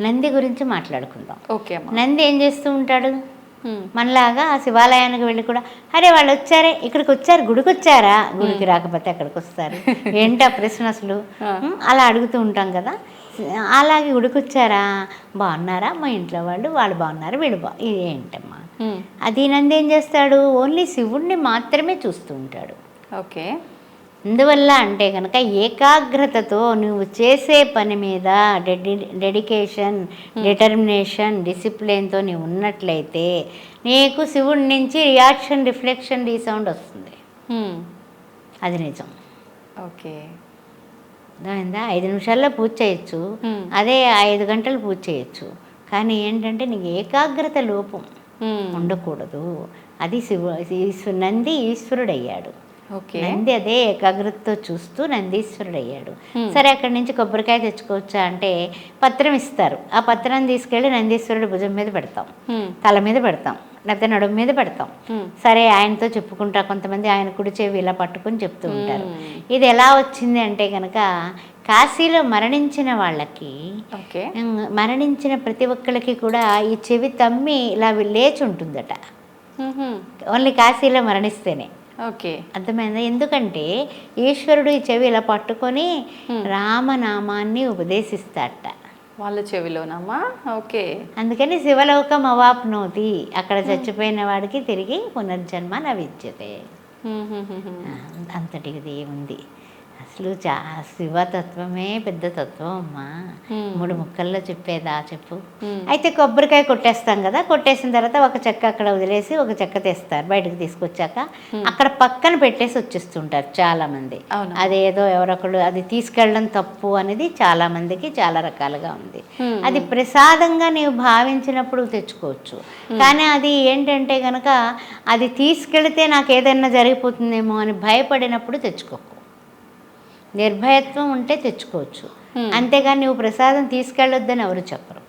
నంది గురించి మాట్లాడుకుందాం. ఓకే అమ్మ. నంది ఏం చేస్తూ ఉంటాడు? మనలాగా ఆ శివాలయానికి వెళ్ళి కూడా అరే వాళ్ళు వచ్చారే, ఇక్కడికి వచ్చారు, గుడికి వచ్చారా, గుడికి రాకపోతే అక్కడికి వస్తారు ఏంటా ప్రశ్న అసలు అలా అడుగుతూ ఉంటాం కదా. అలాగే గుడికి వచ్చారా, బాగున్నారా, మా ఇంట్లో వాళ్ళు బాగున్నారు, వీళ్ళు ఇది ఏంటమ్మా అది. నంది ఏం చేస్తాడు? ఓన్లీ శివుణ్ణి మాత్రమే చూస్తూ ఉంటాడు. ఓకే, ఎందువల్ల అంటే కనుక ఏకాగ్రతతో నువ్వు చేసే పని మీద డెడికేషన్, డిటర్మినేషన్, డిసిప్లిన్తో నువ్వు ఉన్నట్లయితే నీకు శివుడి నుంచి రియాక్షన్, రిఫ్లెక్షన్, రీసౌండ్ వస్తుంది. అది నిజం. ఓకే, అర్థమైందా? 5 నిమిషాల్లో పూజ చేయొచ్చు, అదే 5 గంటలు పూజ చేయొచ్చు. కానీ ఏంటంటే నీకు ఏకాగ్రత లోపం ఉండకూడదు. అది నంది ఈశ్వరుడయ్యాడు. నంది అదే ఏకాగ్రతతో చూస్తూ నందీశ్వరుడయ్యాడు. సరే అక్కడి నుంచి కొబ్బరికాయ తెచ్చుకోవచ్చా అంటే పత్రం ఇస్తారు. ఆ పత్రాన్ని తీసుకెళ్ళి నందీశ్వరుడి భుజం మీద పెడతాం, తల మీద పెడతాం, లేకపోతే నడుము మీద పెడతాం. సరే ఆయనతో చెప్పుకుంటా, కొంతమంది ఆయన కుడి చెవి ఇలా పట్టుకుని చెప్తూ ఉంటారు. ఇది ఎలా వచ్చింది అంటే కనుక కాశీలో మరణించిన వాళ్ళకి, మరణించిన ప్రతి ఒక్కరికి కూడా ఈ చెవి తమ్మి ఇలా లేచి ఉంటుందట, ఓన్లీ కాశీలో మరణిస్తేనే. ఓకే, అర్థమైందా? ఎందుకంటే ఈశ్వరుడు ఈ చెవి ఇలా పట్టుకొని రామనామాన్ని ఉపదేశిస్తాడట వాళ్ళ చెవిలోనమ్మా. ఓకే, అందుకని శివలోకం అవాప్నోతి, అక్కడ చచ్చిపోయిన వాడికి తిరిగి పునర్జన్మ లభించతే. అంతటిది ఏముంది అసలు. శివతత్వమే పెద్ద తత్వం అమ్మా. 3 ముక్కల్లో చెప్పేదా చెప్పు. అయితే కొబ్బరికాయ కొట్టేస్తాం కదా, కొట్టేసిన తర్వాత ఒక చెక్క అక్కడ వదిలేసి ఒక చెక్క తెస్తారు, బయటకు తీసుకొచ్చాక అక్కడ పక్కన పెట్టేసి వచ్చేస్తుంటారు చాలా మంది. అదేదో ఎవరొకళ్ళు అది తీసుకెళ్ళడం తప్పు అనేది చాలా మందికి చాలా రకాలుగా ఉంది. అది ప్రసాదంగా నీవు భావించినప్పుడు తెచ్చుకోవచ్చు, కానీ అది ఏంటంటే కనుక అది తీసుకెళితే నాకు ఏదైనా జరిగిపోతుందేమో అని భయపడినప్పుడు తెచ్చుకోకు. నిర్భయత్వం ఉంటే తెచ్చుకోవచ్చు, అంతేగాని నువ్వు ప్రసాదం తీసుకెళ్ళొద్దని ఎవరు చెప్పరు.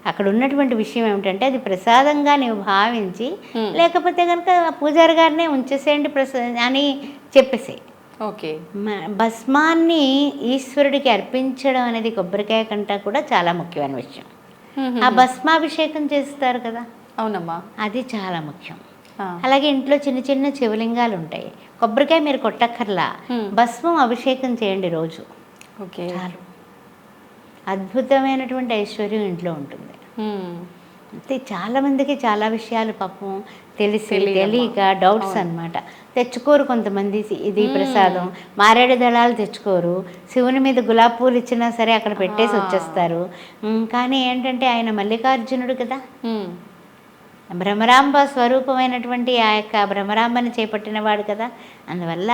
అక్కడ ఉన్నటువంటి విషయం ఏమిటంటే అది ప్రసాదంగా నువ్వు భావించి, లేకపోతే కనుక పూజారి గారినే ఉంచేసేయండి అని చెప్పేసే. ఓకే, భస్మాన్ని ఈశ్వరుడికి అర్పించడం అనేది కొబ్బరికాయ కంటే కూడా చాలా ముఖ్యమైన విషయం. ఆ భస్మాభిషేకం చేస్తారు కదా, అవునమ్మా, అది చాలా ముఖ్యం. అలాగే ఇంట్లో చిన్న చిన్న శివలింగాలు ఉంటాయి, కొబ్బరికాయ మీరు కొట్టక్కర్లా, భస్మం అభిషేకం చేయండి రోజు. ఓకే, చాలు, అద్భుతమైనటువంటి ఐశ్వర్యం ఇంట్లో ఉంటుంది. అయితే చాలామందికి చాలా విషయాలు పాపం తెలియదమ్మా. తెలియక డౌట్స్ అన్నమాట. తెచ్చుకోరు కొంతమంది ఇది ప్రసాదం, మారేడు దళాలు తెచ్చుకోరు, శివుని మీద గులాబీ పూలు ఇచ్చినా సరే అక్కడ పెట్టేసి వచ్చేస్తారు. కానీ ఏంటంటే ఆయన మల్లికార్జునుడు కదా, భ్రమరాంబ స్వరూపమైనటువంటి ఆ యొక్క భ్రమరాంబని చేపట్టినవాడు కదా. అందువల్ల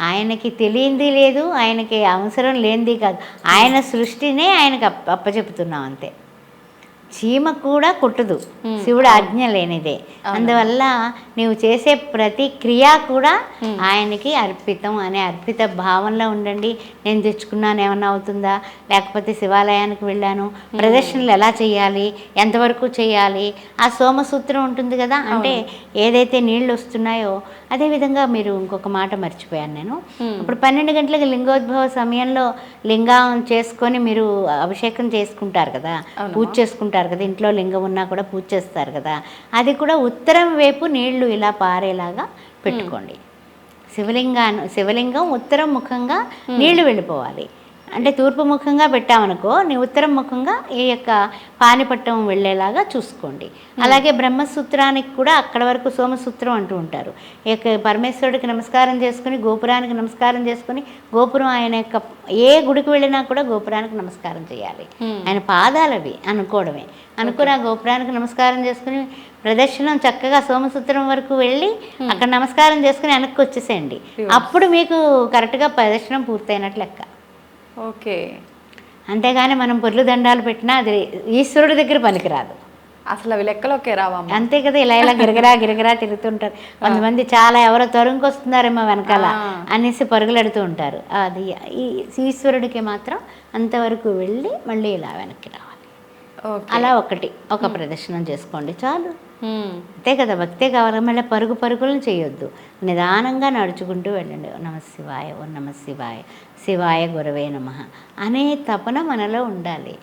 ఆయనకి తెలియంది లేదు, ఆయనకి అవసరం లేనిది కాదు, ఆయన సృష్టినే ఆయనకు అప్పచెపుతున్నాం అంతే. చీమ కూడా కుట్టదు శివుడు ఆజ్ఞ లేనిదే. అందువల్ల నీవు చేసే ప్రతి క్రియ కూడా ఆయనకి అర్పితం అనే అర్పిత భావంలో ఉండండి. నేను తెచ్చుకున్నాను ఏమన్నా అవుతుందా, లేకపోతే శివాలయానికి వెళ్ళాను, ప్రదర్శనలు ఎలా చేయాలి, ఎంతవరకు చేయాలి, ఆ సోమసూత్రం ఉంటుంది కదా, అంటే ఏదైతే నీళ్ళు వస్తున్నాయో. అదేవిధంగా మీరు ఇంకొక మాట మర్చిపోయాను నేను. ఇప్పుడు 12 గంటలకు లింగోద్భవ సమయంలో లింగం చేసుకొని మీరు అభిషేకం చేసుకుంటారు కదా, పూజ చేసుకుంటారు కదా, ఇంట్లో లింగం ఉన్నా కూడా పూజ చేస్తారు కదా, అది కూడా ఉత్తరం వైపు నీళ్లు ఇలా పారేలాగా పెట్టుకోండి. శివలింగం ఉత్తరం ముఖంగా నీళ్లు వెళ్ళిపోవాలి. అంటే తూర్పు ముఖంగా పెట్టామనుకో, నీ ఉత్తరం ముఖంగా ఈ యొక్క పానిపట్టం వెళ్ళేలాగా చూసుకోండి. అలాగే బ్రహ్మసూత్రానికి కూడా అక్కడ వరకు సోమసూత్రం అంటూ ఉంటారు. ఈ యొక్క పరమేశ్వరుడికి నమస్కారం చేసుకుని, గోపురానికి నమస్కారం చేసుకుని, గోపురం ఆయన యొక్క ఏ గుడికి వెళ్ళినా కూడా గోపురానికి నమస్కారం చేయాలి. ఆయన పాదాలవి అనుకోవడమే. అనుకుని ఆ గోపురానికి నమస్కారం చేసుకుని ప్రదర్శనం చక్కగా సోమసూత్రం వరకు వెళ్ళి అక్కడ నమస్కారం చేసుకుని వెనక్కి వచ్చేసేయండి. అప్పుడు మీకు కరెక్ట్గా ప్రదర్శనం పూర్తయినట్లు లెక్క. ఓకే. అంతేగాని మనం పొర్లు దండాలు పెట్టినా అది ఈశ్వరుడి దగ్గర పనికిరాదు. అసలు అవి లెక్కలోకే రావమ్మా. అంతే కదా, ఇలా గిరగిరా తిరుగుతుంటారు కొంతమంది. చాలా ఎవరో తరుముకు వస్తున్నారేమో వెనకాల అనేసి పరుగులెడుతూ ఉంటారు. అది ఈశ్వరుడికి మాత్రం అంతవరకు వెళ్ళి మళ్ళీ ఇలా వెనక్కి రావాలి. అలా ఒక ప్రదర్శనం చేసుకోండి చాలు. అంతే కదా, భక్తే కావాలి. మళ్ళీ పరుగులను చేయొద్దు, నిదానంగా నడుచుకుంటూ వెళ్ళండి. ఓ నమ శివాయ, ఓ నమ శివాయ, శివాయ గురవే నమః అనే తపన మనలో ఉండాలి.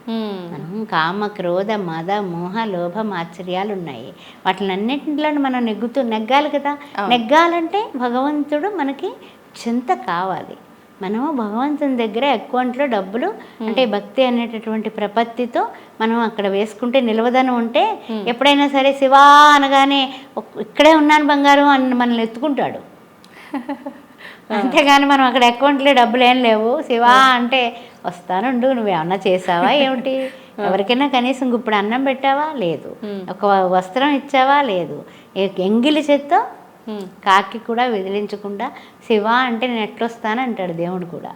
మనం కామ, క్రోధ, మద, మోహ, లోభ, మాత్సర్యాలు ఉన్నాయి. వాటిలన్నింటిలో మనం నెగ్గాలి కదా. నెగ్గాలంటే భగవంతుడు మనకి చింత కావాలి. మనము భగవంతుని దగ్గర అకౌంట్లో డబ్బులు అంటే భక్తి అనేటటువంటి ప్రపత్తితో మనం అక్కడ వేసుకుంటే నిలవదనం ఉంటే ఎప్పుడైనా సరే శివా అనగానే ఇక్కడే ఉన్నాను బంగారం అని మనల్ని ఎత్తుకుంటాడు. అంతేగాని మనం అక్కడ అకౌంట్లో డబ్బులు ఏం లేవు, శివా అంటే వస్తానుండు, నువ్వేమన్నా చేసావా ఏమిటి, ఎవరికైనా కనీసం ఇప్పుడు అన్నం పెట్టావా లేదు, ఒక వస్త్రం ఇచ్చావా లేదు, ఎంగిలి చేత్తో కాకి కూడా విదిలించకుండా శివ అంటే నేను ఎట్లొస్తానంటాడు దేవుడు కూడా.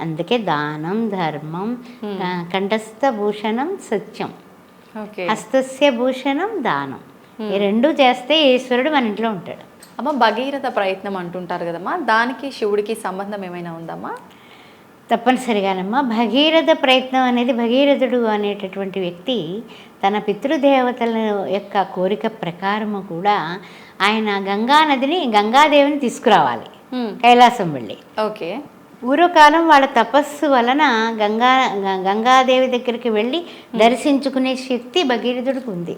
అందుకే దానం, ధర్మం, కంఠస్థ భూషణం సత్యం, హస్తస్య భూషణం దానం, ఈ రెండు చేస్తే ఈశ్వరుడు మన ఇంట్లో ఉంటాడు. అమ్మ, భగీరథ ప్రయత్నం అంటుంటారు కదమ్మా, దానికి శివుడికి సంబంధం ఏమైనా ఉందమ్మా? తప్పనిసరిగానమ్మా. భగీరథ ప్రయత్నం అనేది, భగీరథుడు అనేటటువంటి వ్యక్తి తన పితృదేవతల యొక్క కోరిక ప్రకారము కూడా ఆయన గంగాదేవిని తీసుకురావాలి కైలాసం వెళ్ళి. ఓకే. పూర్వకాలం వాళ్ళ తపస్సు వలన గంగాదేవి దగ్గరికి వెళ్ళి దర్శించుకునే శక్తి భగీరథుడికి ఉంది.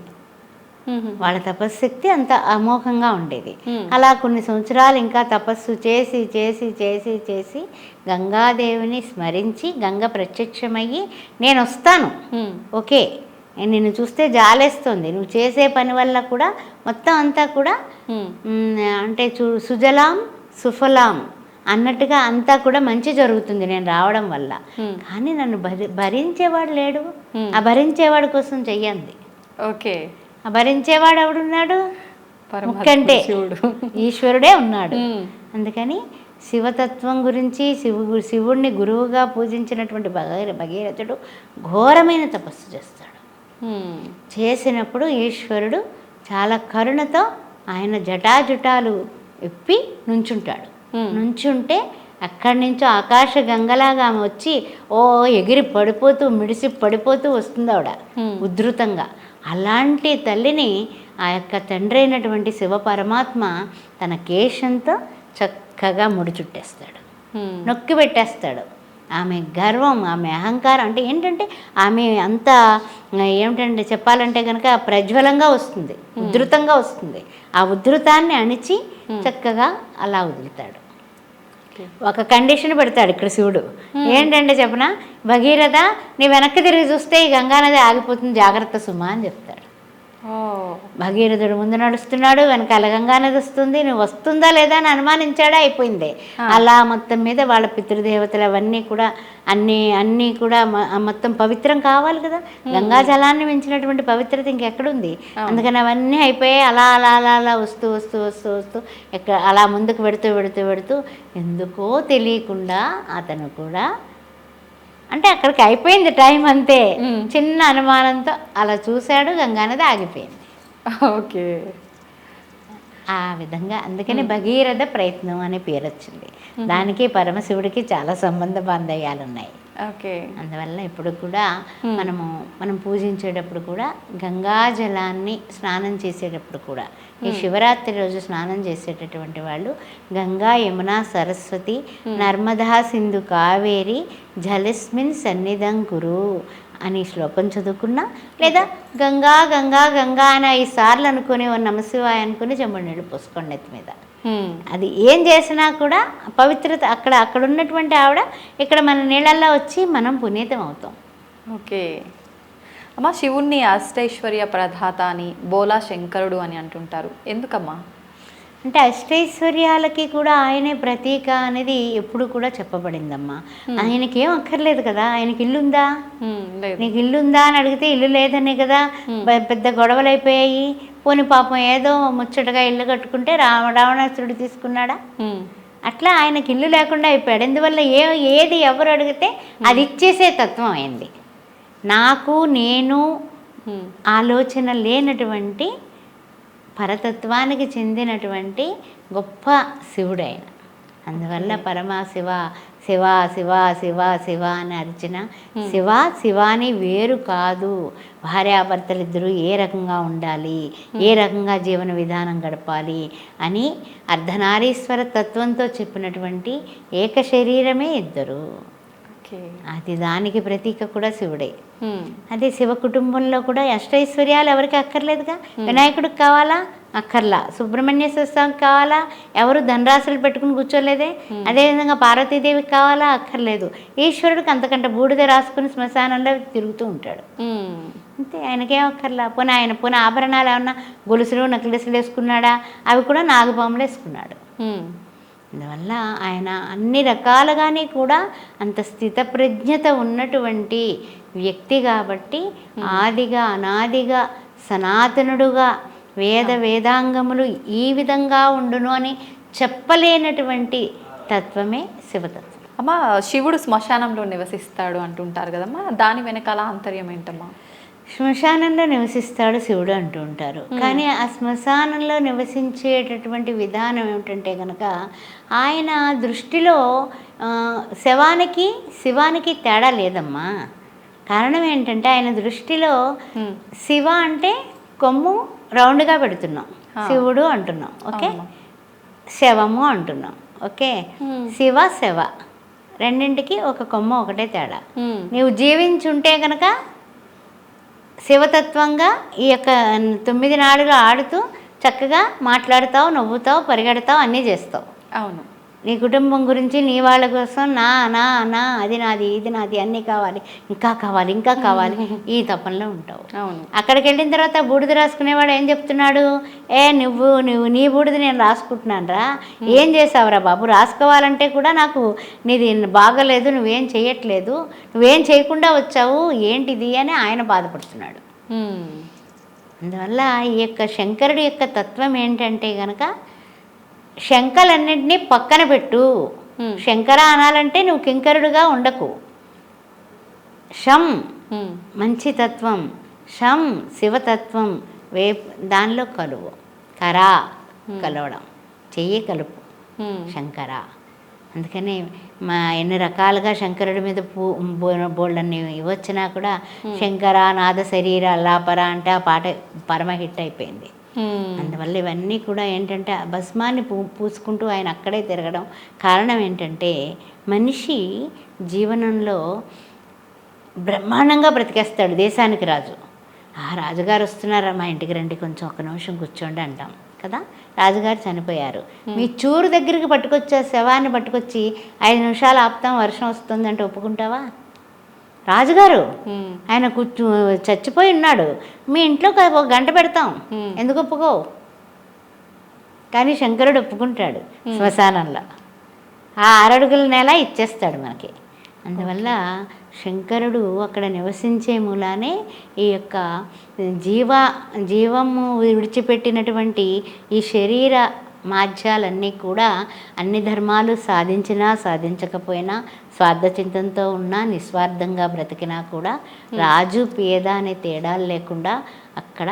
వాళ్ళ తపశ్శక్తి అంత అమోఘంగా ఉండేది. అలా కొన్ని సంవత్సరాలు ఇంకా తపస్సు చేసి చేసి చేసి చేసి గంగాదేవిని స్మరించి గంగ ప్రత్యక్షమయ్యి నేను వస్తాను, ఓకే, నిన్ను చూస్తే జాలేస్తుంది, నువ్వు చేసే పని వల్ల కూడా మొత్తం అంతా కూడా అంటే సుజలాం సుఫలాం అన్నట్టుగా అంతా కూడా మంచి జరుగుతుంది నేను రావడం వల్ల. కానీ నన్ను భరించేవాడు లేడు, ఆ భరించేవాడి కోసం చెయ్యండి. ఓకే. ఆ భరించేవాడు ఎవడున్నాడు? ముక్కంటే ఈశ్వరుడే ఉన్నాడు. అందుకని శివతత్వం గురించి శివుడిని గురువుగా పూజించినటువంటి భగీరథుడు ఘోరమైన తపస్సు చేస్తాడు. చేసినప్పుడు ఈశ్వరుడు చాలా కరుణతో ఆయన జటాజుటాలు ఇప్పి నుంచుంటాడు. నుంచుంటే అక్కడి నుంచి ఆకాశ గంగలాగా ఆమె వచ్చి ఎగిరి పడిపోతూ మిడిసి పడిపోతూ వస్తుంది ఆవిడ ఉధృతంగా. అలాంటి తల్లిని ఆ యొక్క తండ్రి అయినటువంటి శివ పరమాత్మ తన కేశంతో చక్కగా ముడిచుట్టేస్తాడు, నొక్కి పెట్టేస్తాడు. ఆమె గర్వం, ఆమె అహంకారం అంటే ఏంటంటే ఆమె అంత ఏమిటంటే చెప్పాలంటే కనుక ప్రజ్వలంగా వస్తుంది, ఉధృతంగా వస్తుంది. ఆ ఉధృతాన్ని అణిచి చక్కగా అలా వదులుతాడు. ఒక కండిషన్ పెడతాడు ఇక్కడ శివుడు. ఏంటంటే చెప్పనా, భగీరథ నీ వెనక్కి తిరిగి చూస్తే ఈ గంగానది ఆగిపోతుంది, జాగ్రత్త సుమా అని చెప్తాడు. ఓ. భగీరథుడు ముందు నడుస్తున్నాడు, వెనకాల గంగా నది వస్తుంది, నువ్వు వస్తుందా లేదా అని అనుమానించాడే, అయిపోయింది. అలా మొత్తం మీద వాళ్ళ పితృదేవతలు అవన్నీ కూడా అన్నీ కూడా మొత్తం పవిత్రం కావాలి కదా. గంగా జలాన్ని మించినటువంటి పవిత్రత ఇంకెక్కడుంది. అందుకని అవన్నీ అయిపోయాయి. అలా అలా అలా అలా వస్తూ వస్తూ వస్తూ వస్తూ అలా ముందుకు పెడుతూ పెడుతూ పెడుతూ ఎందుకో తెలియకుండా అతను కూడా అంటే అక్కడికి అయిపోయింది టైం అంతే. చిన్న అనుమానంతో అలా చూశాడు, గంగానది ఆగిపోయింది. ఓకే. ఆ విధంగా అందుకని భగీరథ ప్రయత్నం అనే పేరు వచ్చింది. దానికి పరమశివుడికి చాలా సంబంధ బాంధవ్యాలు ఉన్నాయి. ఓకే. అందువల్ల ఇప్పుడు కూడా మనం పూజించేటప్పుడు కూడా గంగా జలాన్ని స్నానం చేసేటప్పుడు కూడా ఈ శివరాత్రి రోజు స్నానం చేసేటటువంటి వాళ్ళు గంగా, యమున, సరస్వతి, నర్మదా, సింధు, కావేరి జలస్మిన్ సన్నిధం కురు అని శ్లోకం చదువుకున్నా, లేదా గంగా గంగా గంగా అని 5 సార్లు అనుకుని నమశివాయ అనుకుని చెంబు నీళ్ళు పోసుకోండి నెత్తి మీద. అది ఏం చేసినా కూడా పవిత్రత అక్కడ ఉన్నటువంటి ఆవిడ ఇక్కడ మన నీళ్ళల్లో వచ్చి మనం పునీతం అవుతాం. ఓకే అమ్మ, శివుణ్ణి అష్టైశ్వర్య ప్రదాత అని, బోలా శంకరుడు అని అంటుంటారు, ఎందుకమ్మా? అంటే అష్టైశ్వర్యాలకి కూడా ఆయనే ప్రతీక అనేది ఎప్పుడు కూడా చెప్పబడిందమ్మా. ఆయనకి ఏం అక్కర్లేదు కదా. ఆయనకి ఇల్లు ఉందా? నీకు ఇల్లు ఉందా అని అడిగితే ఇల్లు లేదనే కదా పెద్ద గొడవలు అయిపోయాయి. పోని పాపం ఏదో ముచ్చటగా ఇల్లు కట్టుకుంటే రావణాసురుడు తీసుకున్నాడా? అట్లా ఆయనకి ఇల్లు లేకుండా అయిపోయాడు. ఎందువల్ల ఏది ఎవరు అడిగితే అది ఇచ్చేసే తత్వం అయింది. నాకు నేను ఆలోచన లేనటువంటి పరతత్వానికి చెందినటువంటి గొప్ప శివుడైన. అందువల్ల పరమశివ శివ శివ శివ శివ అని అర్చన. శివాని వేరు కాదు. భార్యాభర్తలిద్దరూ ఏ రకంగా ఉండాలి, ఏ రకంగా జీవన విధానం గడపాలి అని అర్ధనారీశ్వర తత్వంతో చెప్పినటువంటి ఏక శరీరమే ఇద్దరు. అది దానికి ప్రతీక కూడా శివుడే. అదే శివ కుటుంబంలో కూడా అష్టైశ్వర్యాలు ఎవరికి అక్కర్లేదుగా. వినాయకుడికి కావాలా? అక్కర్లా. సుబ్రహ్మణ్య స్వామికి కావాలా? ఎవరు ధనరాశులు పెట్టుకుని కూర్చోలేదే. అదేవిధంగా పార్వతీదేవికి కావాలా? అక్కర్లేదు. ఈశ్వరుడికి అంతకంటే బూడిద రాసుకుని శ్మశానంలో తిరుగుతూ ఉంటాడు అంతే. ఆయనకేం అక్కర్లా. పోనీ ఆభరణాలు ఏమన్నా గొలుసులు నక్లెస్లు వేసుకున్నాడా? అవి కూడా నాగుపాములు వేసుకున్నాడు. అందువల్ల ఆయన అన్ని రకాలుగానే కూడా అంత స్థితప్రజ్ఞత ఉన్నటువంటి వ్యక్తి కాబట్టి ఆదిగా అనాదిగా సనాతనుడుగా వేదాంగములు ఈ విధంగా ఉండును అని చెప్పలేనటువంటి తత్వమే శివతత్వం. అమ్మ, శివుడు శ్మశానంలో నివసిస్తాడు అంటుంటారు కదమ్మా, దాని వెనకాల ఆంతర్యం ఏంటమ్మా? శ్మశానంలో నివసిస్తాడు శివుడు అంటూ ఉంటారు. కానీ ఆ శ్మశానంలో నివసించేటటువంటి విధానం ఏమిటంటే కనుక ఆయన దృష్టిలో శివానికి తేడా లేదమ్మా. కారణం ఏంటంటే ఆయన దృష్టిలో శివ అంటే కొమ్ము రౌండ్గా పెడుతున్నాం, శివుడు అంటున్నాం. ఓకే, శవము అంటున్నాం. ఓకే, శివ రెండింటికి ఒక కొమ్మ ఒకటే తేడా. నీవు జీవించుంటే కనుక శివతత్వంగా ఈ యొక్క 9 నాడులు ఆడుతూ చక్కగా మాట్లాడుతావు, నవ్వుతావు, పరిగెడతావు, అన్నీ చేస్తావు. అవును. నీ కుటుంబం గురించి, నీ వాళ్ళ కోసం నా నా నా అది నాది, ఇది నాది, అన్నీ కావాలి, ఇంకా కావాలి, ఇంకా కావాలి, ఈ తపనలో ఉంటావు. అవును. అక్కడికి వెళ్ళిన తర్వాత బూడిద రాసుకునేవాడు ఏం చెప్తున్నాడు? నువ్వు నీ బూడిద నేను రాసుకుంటున్నాను రా, ఏం చేసావురా బాబు? రాసుకోవాలంటే కూడా నాకు నీది బాగలేదు, నువ్వేం చేయట్లేదు, నువ్వేం చేయకుండా వచ్చావు, ఏంటిది అని ఆయన బాధపడుతున్నాడు. అందువల్ల ఈ యొక్క శంకరుడి యొక్క తత్వం ఏంటంటే గనక శంకలన్నింటినీ పక్కన పెట్టు. శంకర అనాలంటే నువ్వు కింకరుడుగా ఉండకు. శం మంచి తత్వం, శం శివతత్వం, దానిలో కలువు. కరా కలవడం, చెయ్యి కలుపు, శంకర. అందుకని ఎన్ని రకాలుగా శంకరుడి మీద బోళ్ళన్ని ఇవ్వచ్చినా కూడా శంకర నాద శరీర లాపర అంటే ఆ పాట పరమ హిట్ అయిపోయింది. అందువల్ల ఇవన్నీ కూడా ఏంటంటే భస్మాన్ని పూసుకుంటూ ఆయన అక్కడే తిరగడం కారణం ఏంటంటే మనిషి జీవనంలో బ్రహ్మాండంగా బ్రతికేస్తాడు. దేశానికి రాజు, రాజుగారు వస్తున్నారా, మా ఇంటికి రండి, కొంచెం 1 నిమిషం కూర్చోండి అంటాం కదా. రాజుగారు చనిపోయారు, మీ చూరు దగ్గరికి పట్టుకొచ్చి శవాన్ని పట్టుకొచ్చి 5 నిమిషాలు ఆపుతాం, వర్షం వస్తుందంటే ఒప్పుకుంటావా? రాజుగారు ఆయన చచ్చిపోయి ఉన్నాడు, మీ ఇంట్లో ఒక గంట పెడతాం, ఎందుకు ఒప్పుకో? కానీ శంకరుడు ఒప్పుకుంటాడు. శ్మశానంలో ఆ 6 అడుగుల నేల ఇచ్చేస్తాడు మనకి. అందువల్ల శంకరుడు అక్కడ నివసించే మూలానే ఈ యొక్క జీవము విడిచిపెట్టినటువంటి ఈ శరీర మాధ్యాలన్నీ కూడా అన్ని ధర్మాలు సాధించినా సాధించకపోయినా, స్వార్థచింతంతో ఉన్నా నిస్వార్థంగా బ్రతికినా కూడా రాజు పేద అనే తేడాలు లేకుండా అక్కడ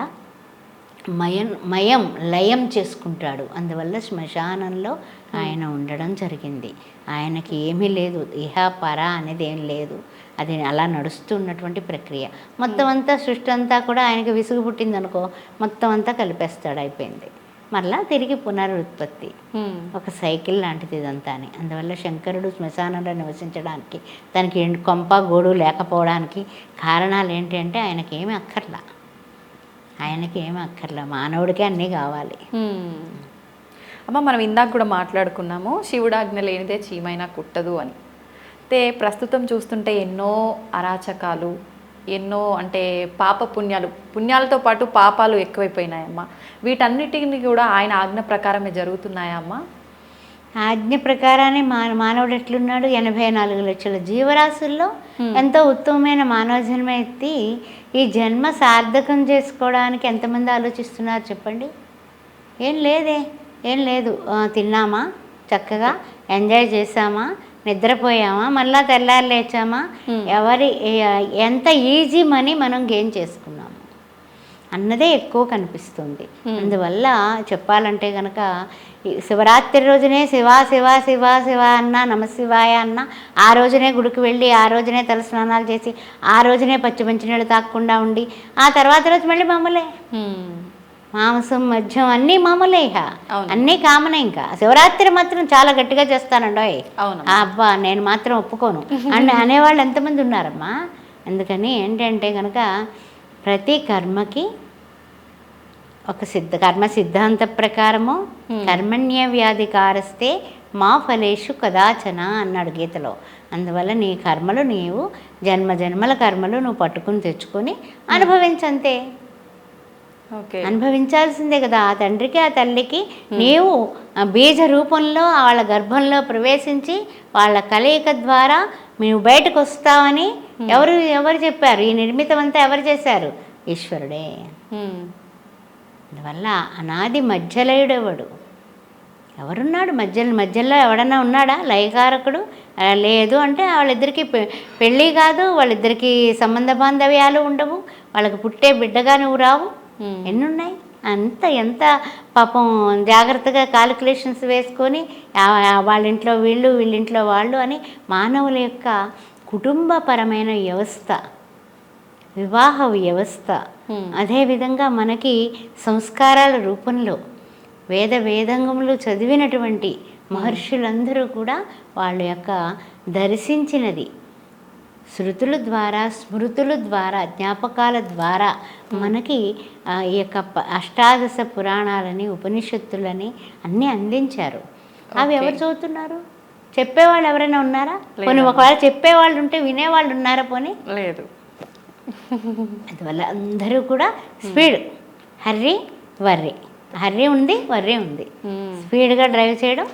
లయం చేసుకుంటాడు. అందువల్ల శ్మశానంలో ఆయన ఉండడం జరిగింది. ఆయనకి ఏమీ లేదు, ఇహ పర అనేది ఏం లేదు. అది అలా నడుస్తున్నటువంటి ప్రక్రియ. మొత్తం అంతా సృష్టి అంతా కూడా ఆయనకి విసుగు పుట్టిందనుకో, మొత్తం అంతా కలిపేస్తాడు, అయిపోయింది. మళ్ళా తిరిగి పునరుత్పత్తి. ఒక సైకిల్ లాంటిది ఇదంతా అని. అందువల్ల శంకరుడు శ్మశానంలో నివసించడానికి, దానికి కొంప గోడు లేకపోవడానికి కారణాలు ఏంటి అంటే ఆయనకేమీ అక్కర్లా, మానవుడికే అన్నీ కావాలి. అమ్మ, మనం ఇందాక కూడా మాట్లాడుకున్నాము శివుడాజ్ఞ లేనిదే చీమైనా కుట్టదు అని. అయితే ప్రస్తుతం చూస్తుంటే ఎన్నో అరాచకాలు, ఎన్నో అంటే పుణ్యాలతో పాటు పాపాలు ఎక్కువైపోయినాయమ్మా. వీటన్నిటిని కూడా ఆయన ఆజ్ఞ ప్రకారమే జరుగుతున్నాయా అమ్మా? ఆజ్ఞ ప్రకారాన్ని మానవుడు ఎట్లున్నాడు? 84 లక్షల జీవరాశుల్లో ఎంతో ఉత్తమమైన మానవ జన్మ ఎత్తి ఈ జన్మ సార్థకం చేసుకోవడానికి ఎంతమంది ఆలోచిస్తున్నారు చెప్పండి? ఏం లేదు. తిన్నామా, చక్కగా ఎంజాయ్ చేసామా, నిద్రపోయామా, మళ్ళా తెల్లారి లేచామా, ఎంత ఈజీ మనీ మనం గెయిన్ చేసుకున్నాము అన్నదే ఎక్కువ కనిపిస్తుంది. అందువల్ల చెప్పాలంటే కనుక శివరాత్రి రోజునే శివ శివ శివ శివ అన్న, నమశివాయ అన్న, ఆ రోజునే గుడికి వెళ్ళి, ఆ రోజునే తలస్నానాలు చేసి, ఆ రోజునే మంచినీళ్ళు తాగకుండా ఉండి, ఆ తర్వాత రోజు మళ్ళీ మామూలే. మాంసం మద్యం అన్నీ మామూలే, అన్నీ కామనే. ఇంకా శివరాత్రి మాత్రం చాలా గట్టిగా చేస్తానండోయ్, అబ్బా నేను మాత్రం ఒప్పుకోను అనేవాళ్ళు ఎంతమంది ఉన్నారమ్మా. అందుకని ఏంటంటే కనుక ప్రతి కర్మకి ఒక కర్మ సిద్ధాంత ప్రకారము కర్మణ్య వ్యాధికారస్తే మా ఫలేషు కదాచన అన్నాడు గీతలో. అందువల్ల నీ కర్మలు నీవు జన్మల కర్మలు నువ్వు పట్టుకుని తెచ్చుకొని అనుభవించంతే. అనుభవించాల్సిందే కదా. ఆ తండ్రికి ఆ తల్లికి నీవు బీజ రూపంలో వాళ్ళ గర్భంలో ప్రవేశించి వాళ్ళ కలయిక ద్వారా నువ్వు బయటకు వస్తావని ఎవరు చెప్పారు? ఈ నిర్మితం అంతా ఎవరు చేశారు? ఈశ్వరుడే. అందువల్ల అనాది మధ్యలయుడెవడు? ఎవరున్నాడు మధ్యలో? ఎవడన్నా ఉన్నాడా లయకారకుడు? లేదు. అంటే వాళ్ళిద్దరికీ పెళ్ళి కాదు, వాళ్ళిద్దరికీ సంబంధ బాంధవ్యాలు ఉండవు, వాళ్ళకి పుట్టే బిడ్డగా నువ్వు రావు. ఎన్నున్నాయి? ఎంత పాపం జాగ్రత్తగా కాలిక్యులేషన్స్ వేసుకొని వాళ్ళ ఇంట్లో వీళ్ళింట్లో వాళ్ళు అని మానవుల యొక్క కుటుంబపరమైన వ్యవస్థ, వివాహ వ్యవస్థ, అదేవిధంగా మనకి సంస్కారాల రూపంలో వేదంగములు చదివినటువంటి మహర్షులందరూ కూడా వాళ్ళ యొక్క దర్శించినది శృతుల ద్వారా, స్మృతుల ద్వారా, జ్ఞాపకాల ద్వారా మనకి ఈ యొక్క అష్టాదశ పురాణాలని, ఉపనిషత్తులని అన్నీ అందించారు. అవి ఎవరు చదువుతున్నారు? చెప్పేవాళ్ళు ఎవరైనా ఉన్నారా? పోనీ ఒకవేళ చెప్పేవాళ్ళు ఉంటే వినేవాళ్ళు ఉన్నారా? పోనీ లేదు. అందువల్ల అందరూ కూడా స్పీడ్, హర్రీ ఉంది, వర్రీ ఉంది. స్పీడ్గా డ్రైవ్ చేయడం,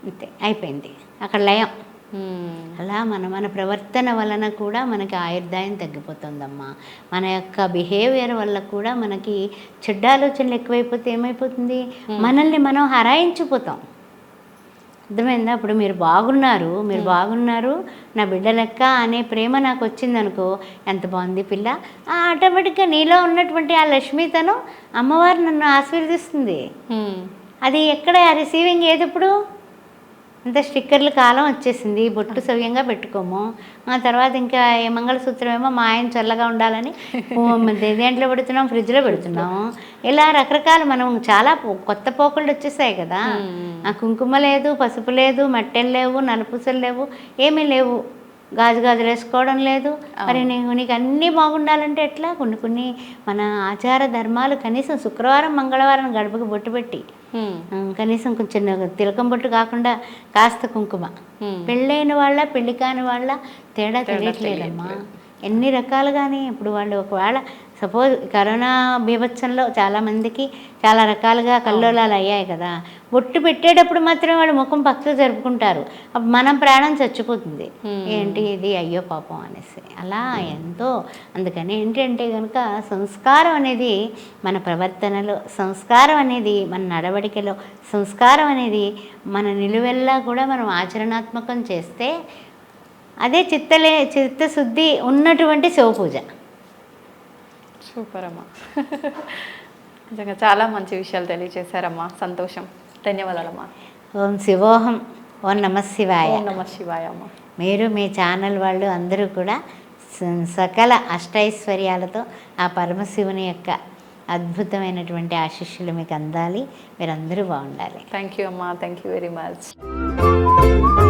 అంతే, అయిపోయింది అక్కడ లయం. అలా మన ప్రవర్తన వలన కూడా మనకి ఆయుర్దాయం తగ్గిపోతుందమ్మా. మన యొక్క బిహేవియర్ వల్ల కూడా మనకి చెడ్డ ఆలోచనలు ఎక్కువైపోతే ఏమైపోతుంది? మనల్ని మనం హరాయించిపోతాం. అర్థమైందా? ఇప్పుడు మీరు బాగున్నారు, నా బిడ్డ లెక్క అనే ప్రేమ నాకు వచ్చిందనుకో, ఎంత బాగుంది పిల్ల, ఆటోమేటిక్గా నీలో ఉన్నటువంటి ఆ లక్ష్మీతనం అమ్మవారు నన్ను ఆశీర్వదిస్తుంది. అది ఎక్కడ రిసీవింగ్ ఏది? ఇప్పుడు అంత స్టిక్కర్ల కాలం వచ్చేసింది. బొట్టు సవ్యంగా పెట్టుకోము, ఆ తర్వాత ఇంకా మంగళసూత్రం ఏమో మా ఆయన చల్లగా ఉండాలని దేంట్లో పెడుతున్నాం, ఫ్రిడ్జ్లో పెడుతున్నాము. ఇలా రకరకాల మనం చాలా కొత్త పోకళ్ళు వచ్చేసాయి కదా. కుంకుమ లేదు, పసుపు లేదు, మట్టెలు లేవు, నలుపూసలు లేవు, ఏమీ లేవు, గాజులు వేసుకోవడం లేదు. మరి నీకు అన్నీ బాగుండాలంటే ఎట్లా? కొన్ని మన ఆచార ధర్మాలు కనీసం శుక్రవారం మంగళవారం గడపకి బొట్టు పెట్టి కనీసం కొంచెం తిలకం బొట్టు కాకుండా కాస్త కుంకుమ, పెళ్ళైన వాళ్ళ పెళ్ళి కాని వాళ్ళ తేడా తెలియట్లేదమ్మా. ఎన్ని రకాలుగానే ఇప్పుడు వాళ్ళు ఒకవేళ సపోజ్ కరోనా బీభత్సంలో చాలామందికి చాలా రకాలుగా కల్లోలాలు అయ్యాయి కదా, బొట్టు పెట్టేటప్పుడు మాత్రం వాళ్ళు ముఖం పక్కకు జరుపుకుంటారు, అప్పుడు మనం ప్రాణం చచ్చిపోతుంది. ఏంటి ఇది, అయ్యో పాపం అనేసి అలా ఎంతో. అందుకని ఏంటంటే కనుక సంస్కారం అనేది మన ప్రవర్తనలో, సంస్కారం అనేది మన నడవడికలో, సంస్కారం అనేది మన నిలువెల్లా కూడా మనం ఆచరణాత్మకం చేస్తే అదే చిత్తశుద్ధి ఉన్నటువంటి శివపూజ. సూపర్ అమ్మా. నిజంగా చాలా మంచి విషయాలు తెలియజేశారమ్మా. సంతోషం. ధన్యవాదాలమ్మా. ఓం శివోహం. ఓం నమ శివాయ. ఓం నమ శివాయ అమ్మా. మీరు మీ ఛానల్ వాళ్ళు అందరూ కూడా సకల అష్టైశ్వర్యాలతో ఆ పరమశివుని యొక్క అద్భుతమైనటువంటి ఆశీస్సులు మీకు అందాలి. మీరందరూ బాగుండాలి. థ్యాంక్ యూ అమ్మా. Thank you very much.